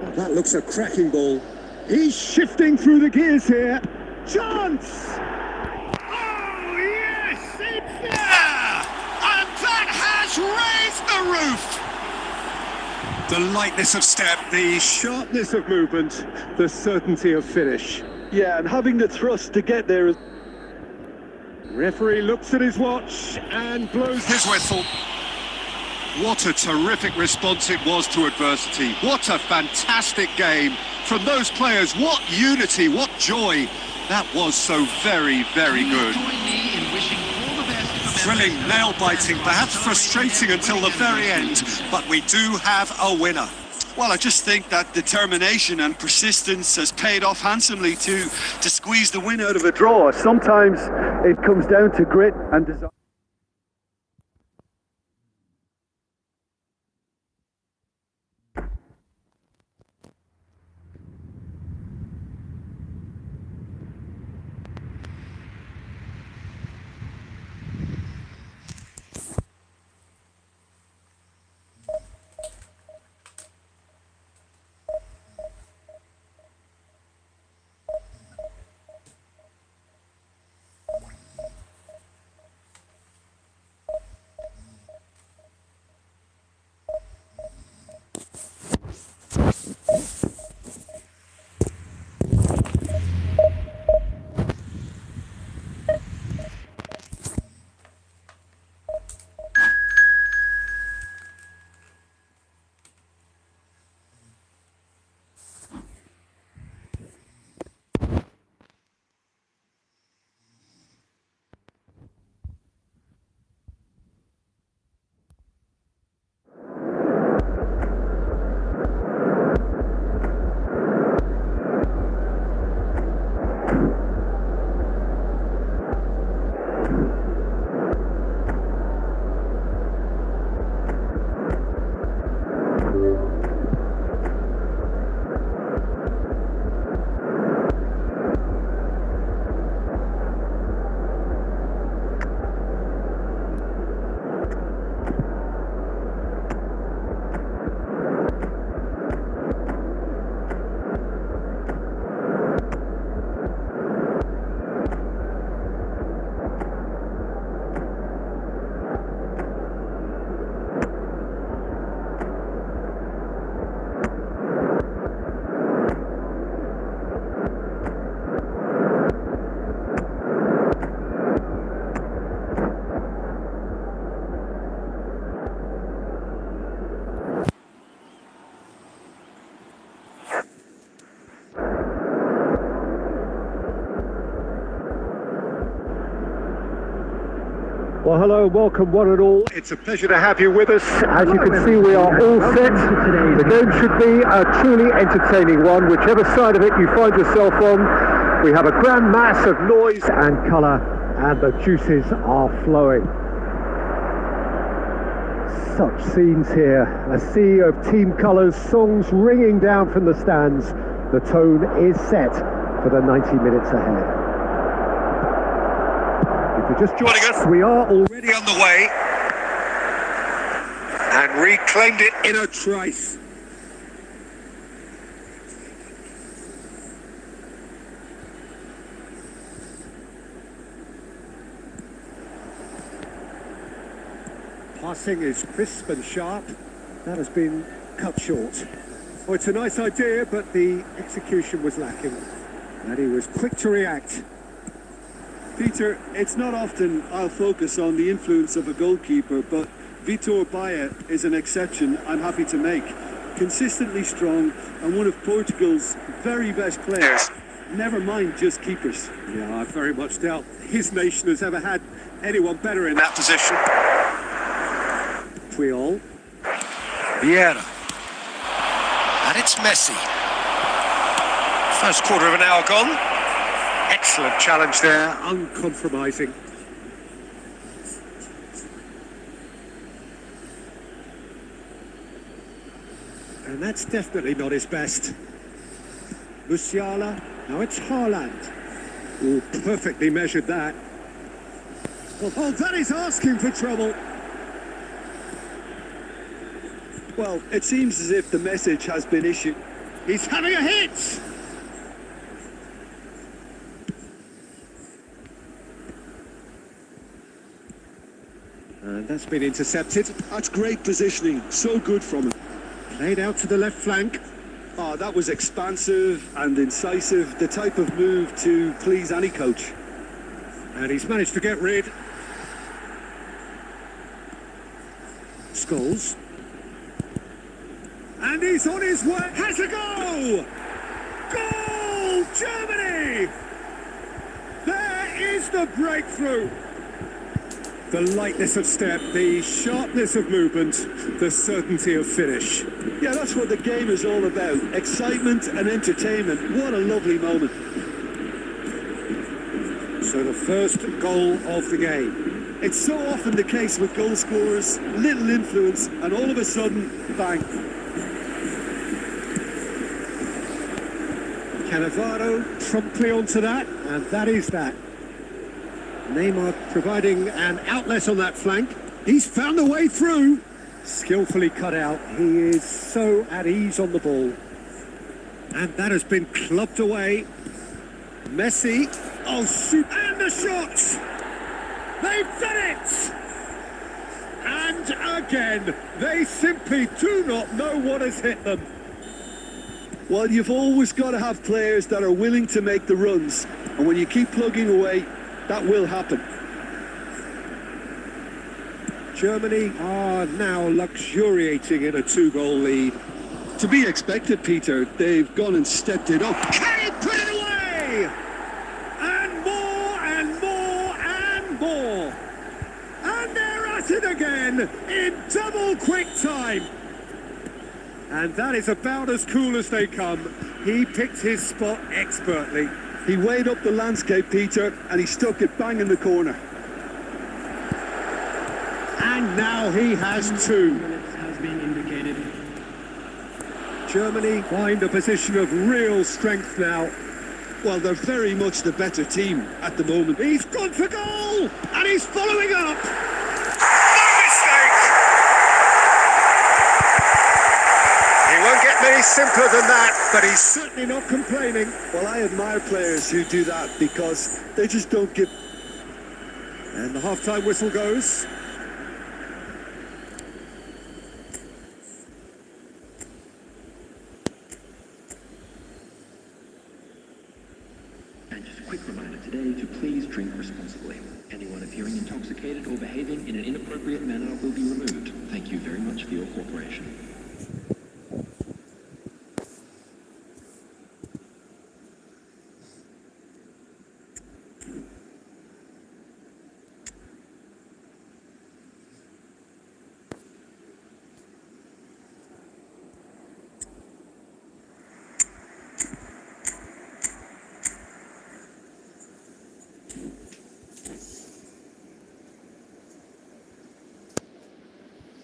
Oh, that looks a cracking ball. He's shifting through the gears here. Chance! Oh! has raised the roof! The lightness of step, The sharpness of movement, the certainty of finish. Yeah, and having the thrust to get there. Referee looks at his watch and blows his whistle. What a terrific response it was to adversity. What a fantastic game from those players. What unity, what joy. That was so very, very good. Thrilling, nail-biting, perhaps frustrating until the very end, but we do have a winner. Well, I just think that determination and persistence has paid off handsomely to squeeze the win out of A draw. Sometimes it comes down to grit and desire. Well, hello, welcome one and all. It's a pleasure to have you with us. As you can see, we are all set. The game should be a truly entertaining one, whichever side of it you find yourself on. We have a grand mass of noise and colour, and the juices are flowing. Such scenes here, a sea of team colours, songs ringing down from the stands. The tone is set for the 90 minutes ahead. If you're just joining us, we are already on the way. And reclaimed it in a trice. Passing is crisp and sharp. That has been cut short. Oh, it's a nice idea, but the execution was lacking. And he was quick to react. Peter, it's not often I'll focus on the influence of a goalkeeper, but Vitor Baia is an exception I'm happy to make. Consistently strong and one of Portugal's very best players, never mind just keepers. Yeah, I very much doubt his nation has ever had anyone better in that position. Puyol. Vieira. And it's Messi. First quarter of an hour gone. Excellent challenge there, uncompromising. And that's definitely not his best. Musiala, now it's Haaland. Oh, perfectly measured that. Oh, that is asking for trouble. Well, it seems as if the message has been issued. He's having a hit! And that's been intercepted. That's great positioning, so good from him. Played out to the left flank. Oh, that was expansive and incisive, the type of move to please any coach. And he's managed to get rid. Scholes. And he's on his way. Has a goal! Goal! Germany! There is the breakthrough. The lightness of step, the sharpness of movement, the certainty of finish. Yeah, that's what the game is all about. Excitement and entertainment. What a lovely moment. So the first goal of the game. It's so often the case with goal scorers, little influence, and all of a sudden, bang. Cannavaro promptly onto that, and that is that. Neymar providing an outlet on that flank. He's found the way through. Skillfully cut out. He is so at ease on the ball. And that has been clubbed away. Messi. Oh, shoot. And the shot. They've done it. And again, they simply do not know what has hit them. Well, you've always got to have players that are willing to make the runs. And when you keep plugging away, that will happen. Germany are now luxuriating in a 2-goal lead. To be expected, Peter. They've gone and stepped it up. Can he put it away? And more and more and more. And they're at it again in double quick time. And that is about as cool as they come. He picked his spot expertly. He weighed up the landscape, Peter, and he stuck it bang in the corner. And now he has 2. Minutes has been indicated. Germany find a position of real strength now. Well, they're very much the better team at the moment. He's gone for goal! And he's following up! No mistake! He won't get many simpler than that, but he's certainly not complaining. Well, I admire players who do that because they just don't give... And the half-time whistle goes. And just a quick reminder today to please drink responsibly. Anyone appearing intoxicated or behaving in an inappropriate manner will be removed. Thank you very much for your cooperation.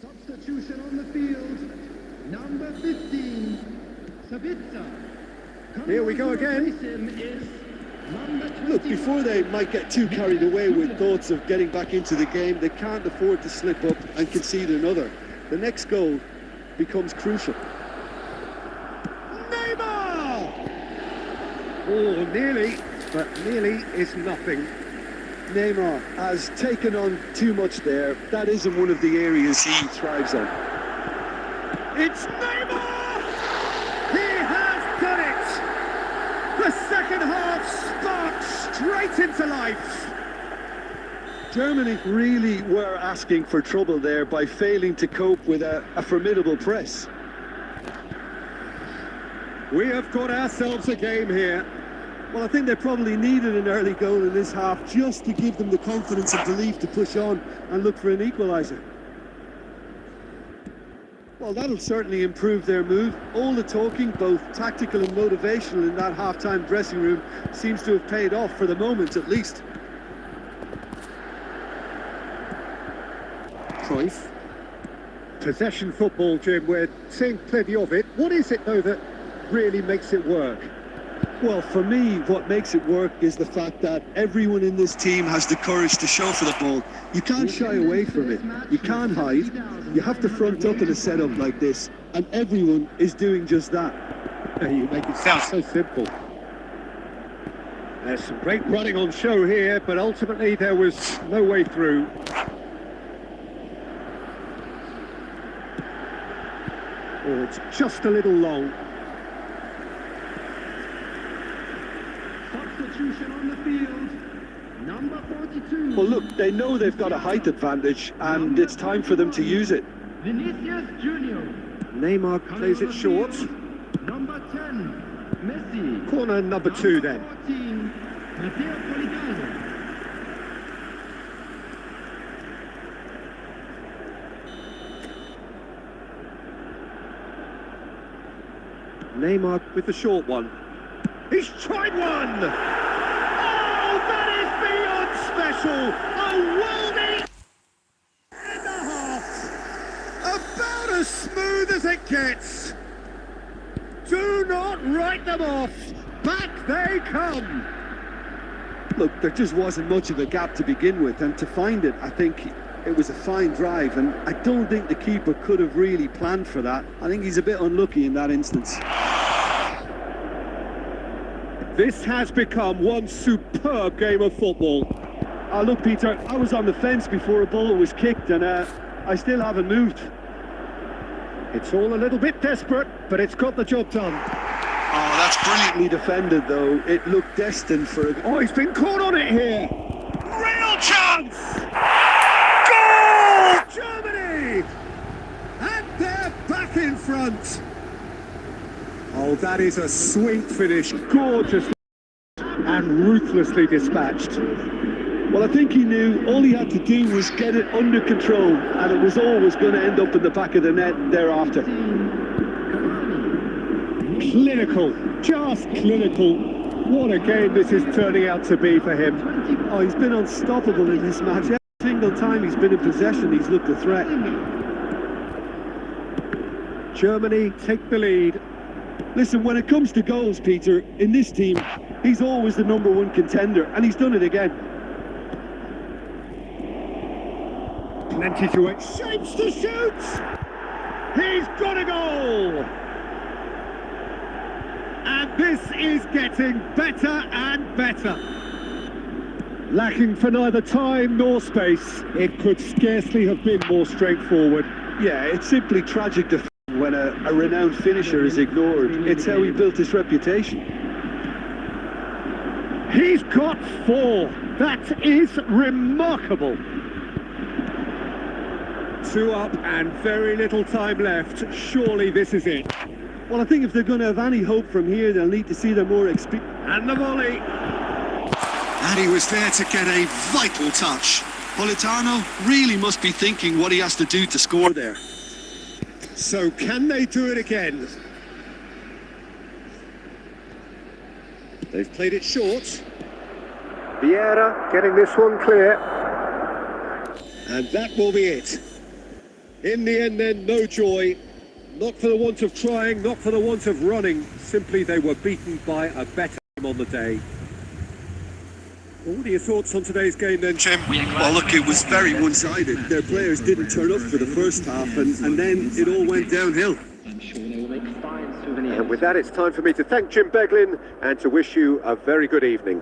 Substitution on the field. Number 15, Sabitzer. Here we go again. Look, before they might get too carried away with thoughts of getting back into the game, they can't afford to slip up and concede another. The next goal becomes crucial. Neymar! Oh, nearly, but nearly is nothing. Neymar has taken on too much there. That isn't one of the areas he thrives on. It's Neymar! He has done it! The second half sparks straight into life. Germany really were asking for trouble there by failing to cope with a formidable press. We have got ourselves a game here. Well, I think they probably needed an early goal in this half just to give them the confidence and belief to push on and look for an equaliser. Well, that'll certainly improve their mood. All the talking, both tactical and motivational, in that half-time dressing room seems to have paid off for the moment, at least. Cruyff. Possession football, Jim, we're seeing plenty of it. What is it, though, that really makes it work? Well, for me, what makes it work is the fact that everyone in this team has the courage to show for the ball. You can't shy away from it. You can't hide. You have to front up in a setup like this, and everyone is doing just that. You make it sound so simple. There's some great running on show here, but ultimately there was no way through. Or it's just a little long. Substitution on the field. Number 42. Well, look, they know they've got a height advantage, and it's time for them to use it. Vinicius Junior. Neymar plays it short. Number 10, Messi. Corner number 2 then. 14, Matteo Politano. Neymar with the short one. He's tried one! Oh, that is beyond special! A worldie and a half! About as smooth as it gets! Do not write them off! Back they come! Look, there just wasn't much of a gap to begin with, and to find it, I think it was a fine drive, and I don't think the keeper could have really planned for that. I think he's a bit unlucky in that instance. This has become one superb game of football. Look, Peter, I was on the fence before a ball was kicked, and I still haven't moved. It's all a little bit desperate, but it's got the job done. Oh, that's brilliantly Defended, though. It looked destined for a... Oh, he's been caught on it here! Real chance! Goal! Germany! And they're back in front! Oh, that is a sweet finish, gorgeous and ruthlessly dispatched. Well, I think he knew all he had to do was get it under control, and it was always going to end up in the back of the net thereafter. Clinical, just clinical. What a game this is turning out to be for him. Oh, he's been unstoppable in this match. Every single time he's been in possession, he's looked a threat. Germany take the lead. Listen, when it comes to goals, Peter, in this team, he's always the #1 contender, and he's done it again. Plenty to it. Shapes to shoot! He's got a goal! And this is getting better and better. Lacking for neither time nor space, it could scarcely have been more straightforward. Yeah, it's simply tragic to when a renowned finisher is ignored. It's how he built his reputation. He's got 4. That is remarkable. 2 up and very little time left. Surely this is it. Well, I think if they're going to have any hope from here, they'll need to see their more experience. And the volley. And he was there to get a vital touch. Politano really must be thinking what he has to do to score there. So can they do it again? They've played it short. Vieira getting this one clear. And that will be it. In the end then, no joy. Not for the want of trying, not for the want of running. Simply they were beaten by a better team on the day. What are your thoughts on today's game then, Jim? Well, look, it was very one-sided. Their players didn't turn up for the first half, and then it all went downhill. I'm sure they will make fine souvenirs. And with that, it's time for me to thank Jim Beglin and to wish you a very good evening.